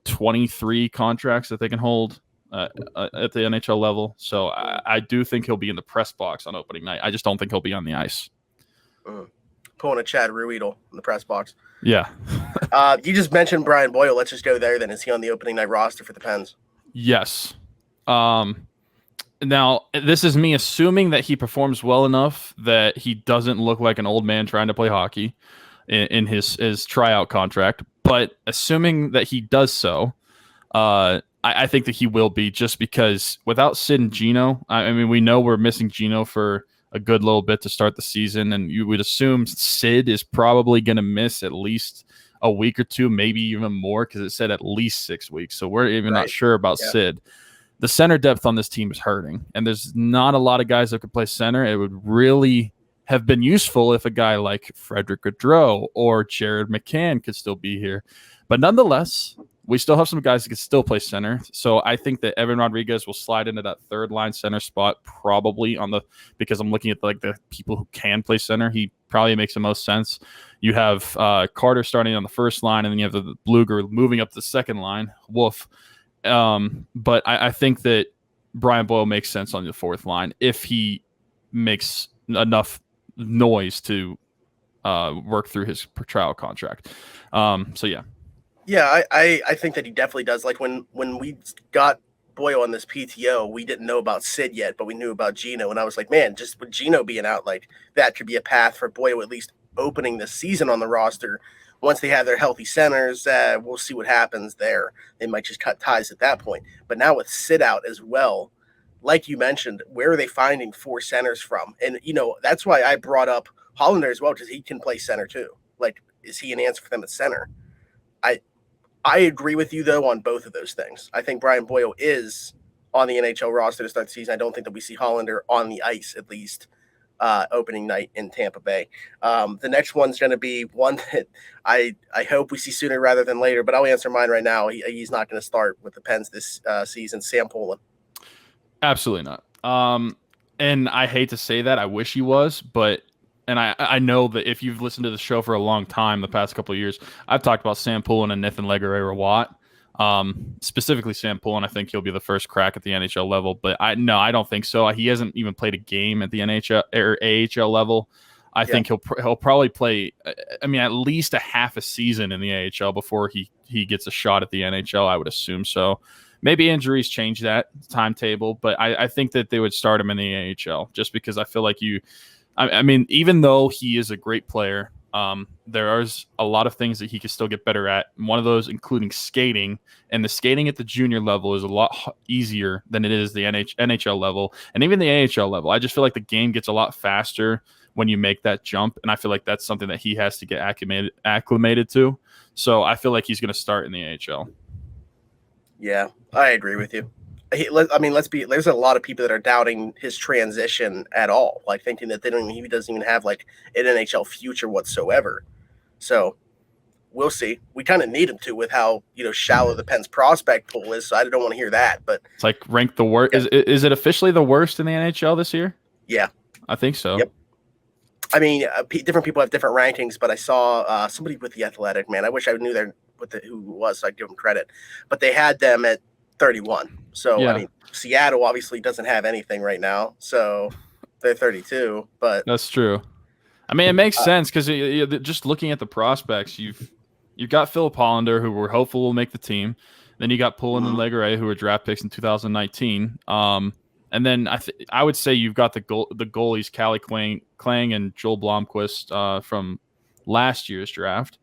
23 contracts that they can hold. at the NHL level. So I do think he'll be in the press box on opening night. I just don't think he'll be on the ice. Pulling a Chad Ruedel in the press box. Yeah. You just mentioned Brian Boyle. Let's just go there then. Is he on the opening night roster for the Pens? Yes. Now, this is me assuming that he performs well enough that he doesn't look like an old man trying to play hockey in his tryout contract. But assuming that he does so, I think that he will be, just because without Sid and Gino, I mean, we know we're missing Gino for a good little bit to start the season, and you would assume Sid is probably going to miss at least a week or two, maybe even more, because it said at least 6 weeks. So we're even not sure about Sid. The center depth on this team is hurting, and there's not a lot of guys that could play center. It would really have been useful if a guy like Frederick Gaudreau or Jared McCann could still be here. But nonetheless, we still have some guys that can still play center. So I think that Evan Rodriguez will slide into that third line center spot, probably because I'm looking at like the people who can play center. He probably makes the most sense. You have Carter starting on the first line, and then you have the Bluger moving up to the second line. Wolf. But I think that Brian Boyle makes sense on the fourth line if he makes enough noise to work through his trial contract. So yeah. Yeah, I think that he definitely does. Like when we got Boyle on this PTO, we didn't know about Sid yet, but we knew about Gino. And I was like, man, just with Gino being out, like that could be a path for Boyle at least opening the season on the roster. Once they have their healthy centers, we'll see what happens there. They might just cut ties at that point. But now with Sid out as well, like you mentioned, where are they finding 4 centers from? And, that's why I brought up Hollander as well, because he can play center too. Like, is he an answer for them at center? I agree with you, though, on both of those things. I think Brian Boyle is on the NHL roster to start the season. I don't think that we see Hollander on the ice, at least, opening night in Tampa Bay. The next one's going to be one that I hope we see sooner rather than later, but I'll answer mine right now. He's not going to start with the Pens this season. Sam Poulin. Absolutely not. And I hate to say that. I wish he was, but and I know that if you've listened to the show for a long time, the past couple of years, I've talked about Sam Poulin and Nathan Legare-Rawat. Specifically Sam Poulin, I think he'll be the first crack at the NHL level, but I don't think so. He hasn't even played a game at the NHL or AHL level. I think he'll probably play, at least a half a season in the AHL before he gets a shot at the NHL. I would assume so. Maybe injuries change that timetable, but I think that they would start him in the AHL just because I feel like even though he is a great player, there is a lot of things that he can still get better at. And one of those including skating, and the skating at the junior level is a lot easier than it is the NHL level, and even the AHL level. I just feel like the game gets a lot faster when you make that jump, and I feel like that's something that he has to get acclimated to. So I feel like he's going to start in the AHL. Yeah, I agree with you. There's a lot of people that are doubting his transition at all, like thinking that he doesn't even have like an NHL future whatsoever. So we'll see. We kind of need him to with how shallow the Pens prospect pool is. So I don't want to hear that, but it's like ranked the worst. Yeah. Is it officially the worst in the NHL this year? Yeah, I think so. Yep. Different people have different rankings, but I saw somebody with The Athletic. Man, I wish I knew who it was, so I'd give them credit. But they had them at 31. So, yeah. Seattle obviously doesn't have anything right now, so they're 32. But that's true. It makes sense because just looking at the prospects, you've got Philip Hollander, who we're hopeful will make the team. Then you got Poulin and Legare, who were draft picks in 2019. And then I would say you've got the goalies, Callie Klang and Joel Blomqvist from last year's draft.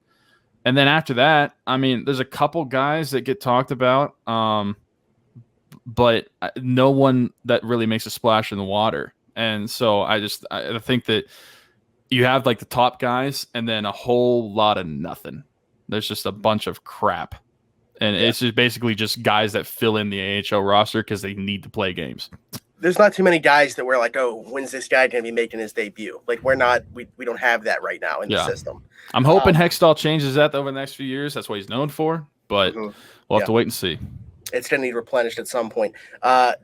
And then after that, there's a couple guys that get talked about, but no one that really makes a splash in the water. And so I think that you have like the top guys and then a whole lot of nothing. There's just a bunch of crap. And it's just basically just guys that fill in the AHL roster because they need to play games. There's not too many guys that we're like, oh, when's this guy going to be making his debut? Like we don't have that right now in the system. I'm hoping Hextall changes that over the next few years. That's what he's known for, but we'll have to wait and see. It's going to need replenished at some point.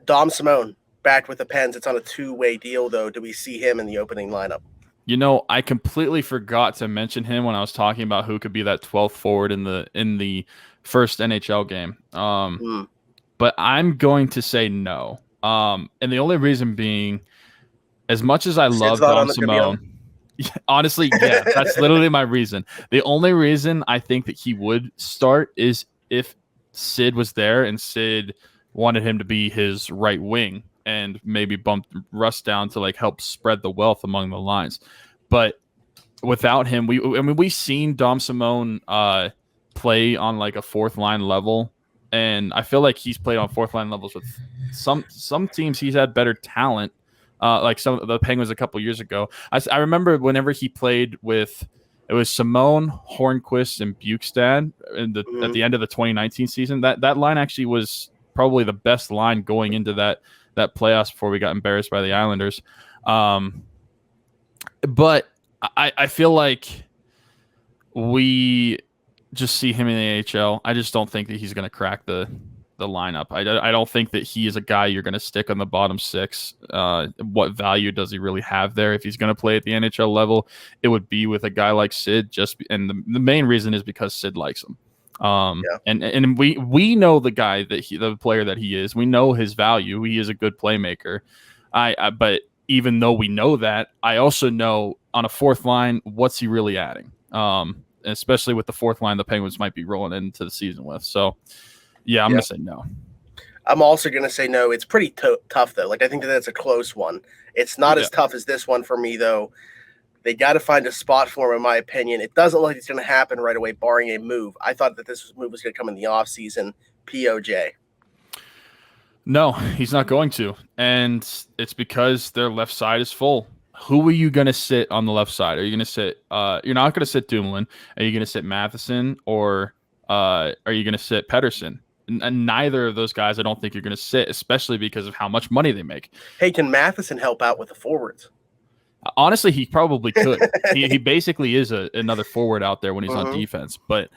Dom Simone back with the Pens. It's on a 2-way deal, though. Do we see him in the opening lineup? I completely forgot to mention him when I was talking about who could be that 12th forward in the first NHL game. but I'm going to say no. And the only reason being, as much as I Sid's love not Dom on the could be on. Simone, honestly, yeah, that's literally my reason. The only reason I think that he would start is if Sid was there and Sid wanted him to be his right wing and maybe bump Russ down to like help spread the wealth among the lines. But without him, we've seen Dom Simone play on like a fourth line level, and I feel like he's played on fourth line levels with some teams. He's had better talent, like some of the Penguins a couple years ago. I remember whenever he played with, it was Simone, Hornquist, and Bukestad at the end of the 2019 season. That line actually was probably the best line going into that playoffs before we got embarrassed by the Islanders. But I feel like we just see him in the AHL. I just don't think that he's going to crack the lineup. I don't think that he is a guy you're going to stick on the bottom six. What value does he really have there? If he's going to play at the NHL level, it would be with a guy like Sid. And the main reason is because Sid likes him. And we know the guy the player that he is. We know his value. He is a good playmaker. But even though we know that, I also know on a fourth line, what's he really adding? Especially with the fourth line the Penguins might be rolling into the season with. So, yeah, I'm going to say no. I'm also going to say no. It's pretty tough, though. Like, I think that's a close one. It's not as tough as this one for me, though. They got to find a spot for him, in my opinion. It doesn't look like it's going to happen right away, barring a move. I thought that this move was going to come in the offseason. POJ. No, he's not going to. And it's because their left side is full. Who are you going to sit on the left side? Are you going to sit you're not going to sit Dumoulin. Are you going to sit Matheson, or are you going to sit Pettersson? And neither of those guys I don't think you're going to sit, especially because of how much money they make. Hey, can Matheson help out with the forwards? Honestly, he probably could. he basically is another forward out there when he's on defense. But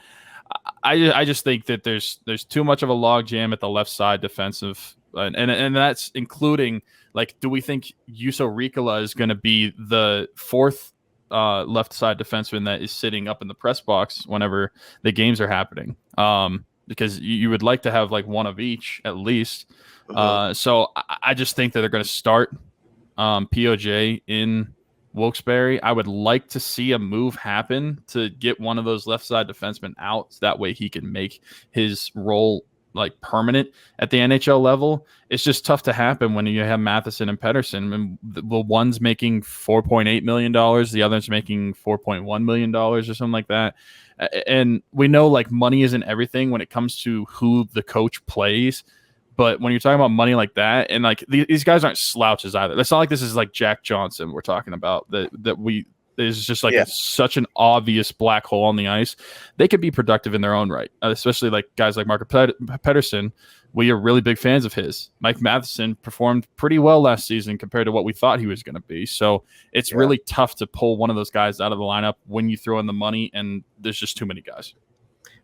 I just think that there's too much of a log jam at the left side defensive, and that's including, like, do we think Juuso Riikola is going to be the fourth left side defenseman that is sitting up in the press box whenever the games are happening? Because you would like to have like one of each at least. So I just think that they're going to start POJ in Wilkes-Barre. I would like to see a move happen to get one of those left side defensemen out, so that way he can make his role like permanent at the NHL level. It's just tough to happen when you have Matheson and Pettersson. And the one's making $4.8 million, the other's making $4.1 million or something like that. And we know like money isn't everything when it comes to who the coach plays. But when you're talking about money like that, and like these guys aren't slouches either. It's not like this is like Jack Johnson we're talking about that is just like such an obvious black hole on the ice. They could be productive in their own right, especially like guys like Marco Pettersson. We are really big fans of his. Mike Matheson performed pretty well last season compared to what we thought he was going to be. So it's really tough to pull one of those guys out of the lineup when you throw in the money, and there's just too many guys.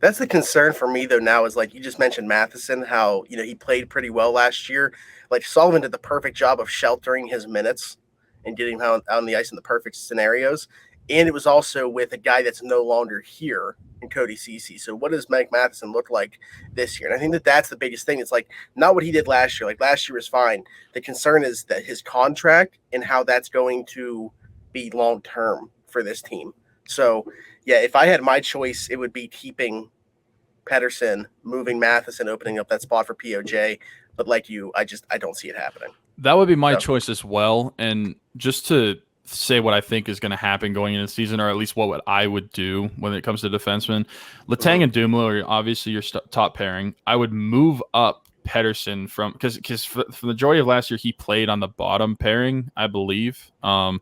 That's the concern for me, though, now is like you just mentioned Matheson, how, he played pretty well last year. Like Sullivan did the perfect job of sheltering his minutes and getting him out on the ice in the perfect scenarios. And it was also with a guy that's no longer here in Cody Ceci. So what does Mike Matheson look like this year? And I think that that's the biggest thing. It's like not what he did last year. Like last year was fine. The concern is that his contract and how that's going to be long-term for this team. So, yeah, if I had my choice, it would be keeping Pettersson, moving Matheson, opening up that spot for POJ. But like you, I don't see it happening. That would be my choice as well. And just to say what I think is going to happen going into the season, or at least what I would do when it comes to defensemen, Letang and Dumoulin are obviously your top pairing. I would move up Pettersson because for the majority of last year, he played on the bottom pairing, I believe. And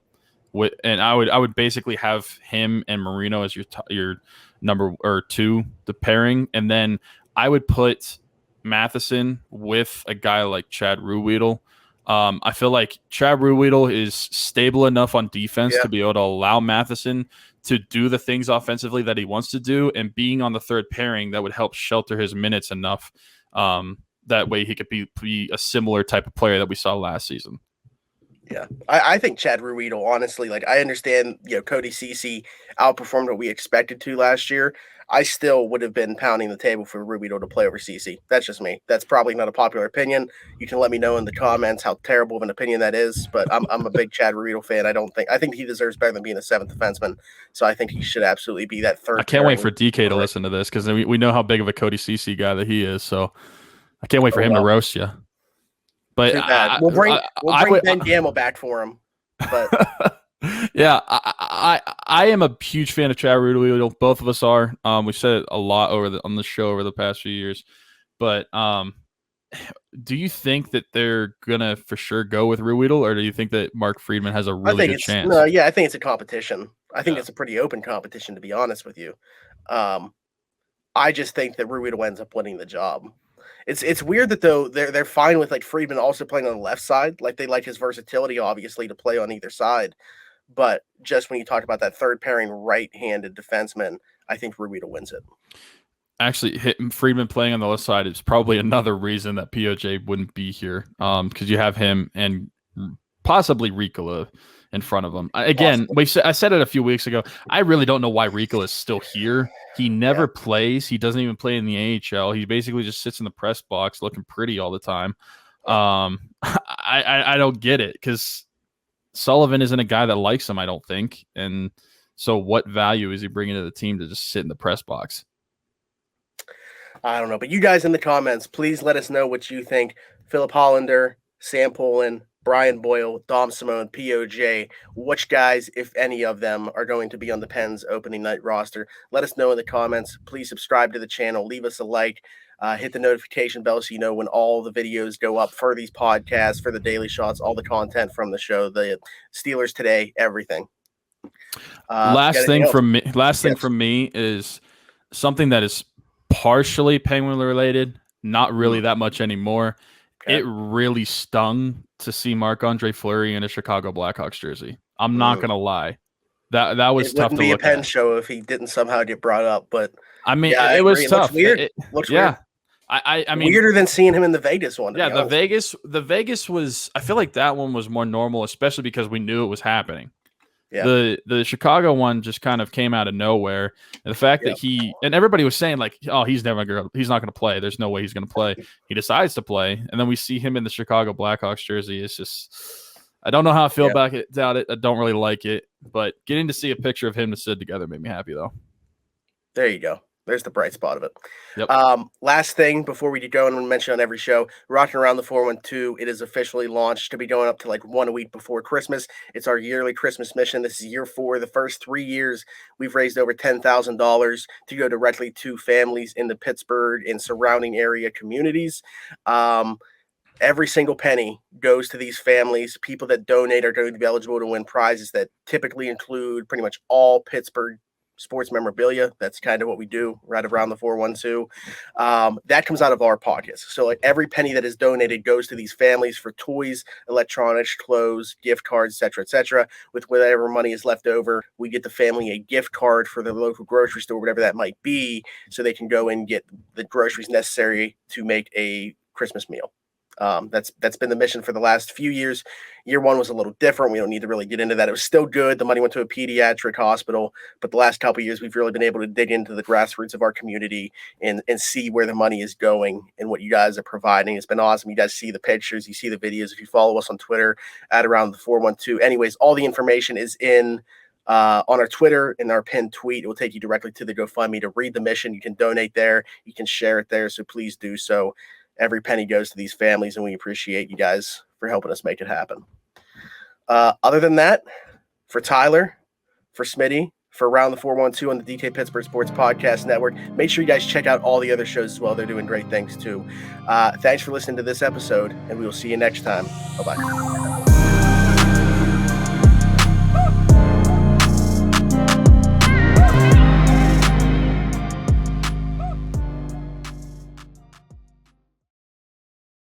I would basically have him and Marino as your number or two, the pairing, and then I would put Matheson with a guy like Chad Ruhwedel. I feel like Chad Ruhwedel is stable enough on defense to be able to allow Matheson to do the things offensively that he wants to do, and being on the third pairing that would help shelter his minutes enough. That way he could be a similar type of player that we saw last season. Yeah, I think Chad Ruedel, honestly, like I understand, Cody Cece outperformed what we expected to last year. I still would have been pounding the table for Ruedel to play over Cece. That's just me. That's probably not a popular opinion. You can let me know in the comments how terrible of an opinion that is, but I'm a big Chad Ruedel fan. I think he deserves better than being a seventh defenseman. So I think he should absolutely be that third. I can't wait for pairing. DK to listen to this because we know how big of a Cody Cece guy that he is. So I can't wait for Oh, him to well. roast you. But Too bad. We'll bring Ben Gamble back for him. But yeah, I am a huge fan of Chad Ruedel. Both of us are. We've said it a lot on the show over the past few years. But do you think that they're gonna for sure go with Ruedel, or do you think that Mark Friedman has a really good chance? No, yeah, I think it's a competition. I think it's a pretty open competition, to be honest with you. I just think that Ruedel ends up winning the job. It's weird that though they're fine with like Friedman also playing on the left side. Like they like his versatility, obviously, to play on either side. But just when you talk about that third pairing right-handed defenseman, I think Ruedel wins it. Actually, Friedman playing on the left side is probably another reason that POJ wouldn't be here. Because you have him and possibly Ricola in front of him. Again, I said it a few weeks ago. I really don't know why Ricola is still here. He never plays. He doesn't even play in the AHL. He basically just sits in the press box looking pretty all the time. I don't get it because Sullivan isn't a guy that likes him, I don't think. And so what value is he bringing to the team to just sit in the press box? I don't know. But you guys in the comments, please let us know what you think. Philip Hollander, Sam Poulin, Brian Boyle, Dom Simone, POJ, which guys, if any of them, are going to be on the Pens opening night roster. Let us know in the comments. Please subscribe to the channel. Leave us a like. Hit the notification bell so you know when all the videos go up for these podcasts, for the daily shots, all the content from the show, the Steelers Today, everything. Last thing from me is something that is partially Penguin related, not really that much anymore. Okay. It really stung to see Marc-Andre Fleury in a Chicago Blackhawks jersey. I'm not gonna lie, that was tough to look at. It wouldn't be a Penn show if he didn't somehow get brought up, but I mean, it was tough. Looks weird. Looks weird. I mean, weirder than seeing him in the Vegas one. Yeah, the Vegas was. I feel like that one was more normal, especially because we knew it was happening. Yeah. The Chicago one just kind of came out of nowhere. And the fact that and everybody was saying like, oh, he's not going to play. There's no way he's going to play. He decides to play. And then we see him in the Chicago Blackhawks jersey. It's just, I don't know how I feel about it. I don't really like it, but getting to see a picture of him to sit together made me happy though. There you go. There's the bright spot of it. Yep. Last thing before we get going, and mention on every show, Rocking Around the 412, it is officially launched to be going up to like 1 week before Christmas. It's our yearly Christmas mission. This is year 4. The first 3 years, we've raised over $10,000 to go directly to families in the Pittsburgh and surrounding area communities. Every single penny goes to these families. People that donate are going to be eligible to win prizes that typically include pretty much all Pittsburgh sports memorabilia. That's kind of what we do right around the 412. That comes out of our pockets. So like every penny that is donated goes to these families for toys, electronics, clothes, gift cards, etc. With whatever money is left over, we get the family a gift card for the local grocery store, whatever that might be, so they can go and get the groceries necessary to make a Christmas meal. That's been the mission for the last few years. Year 1 was a little different. We don't need to really get into that. It was still good. The money went to a pediatric hospital, but the last couple of years, we've really been able to dig into the grassroots of our community and see where the money is going and what you guys are providing. It's been awesome. You guys see the pictures, you see the videos. If you follow us on Twitter at around the 412. Anyways, all the information is in on our Twitter in our pinned tweet. It will take you directly to the GoFundMe to read the mission. You can donate there. You can share it there. So please do so. Every penny goes to these families, and we appreciate you guys for helping us make it happen. Other than that, for Tyler, for Smitty, for Around the 412 on the DK Pittsburgh Sports Podcast Network, make sure you guys check out all the other shows as well. They're doing great things too. Thanks for listening to this episode, and we will see you next time. Bye-bye.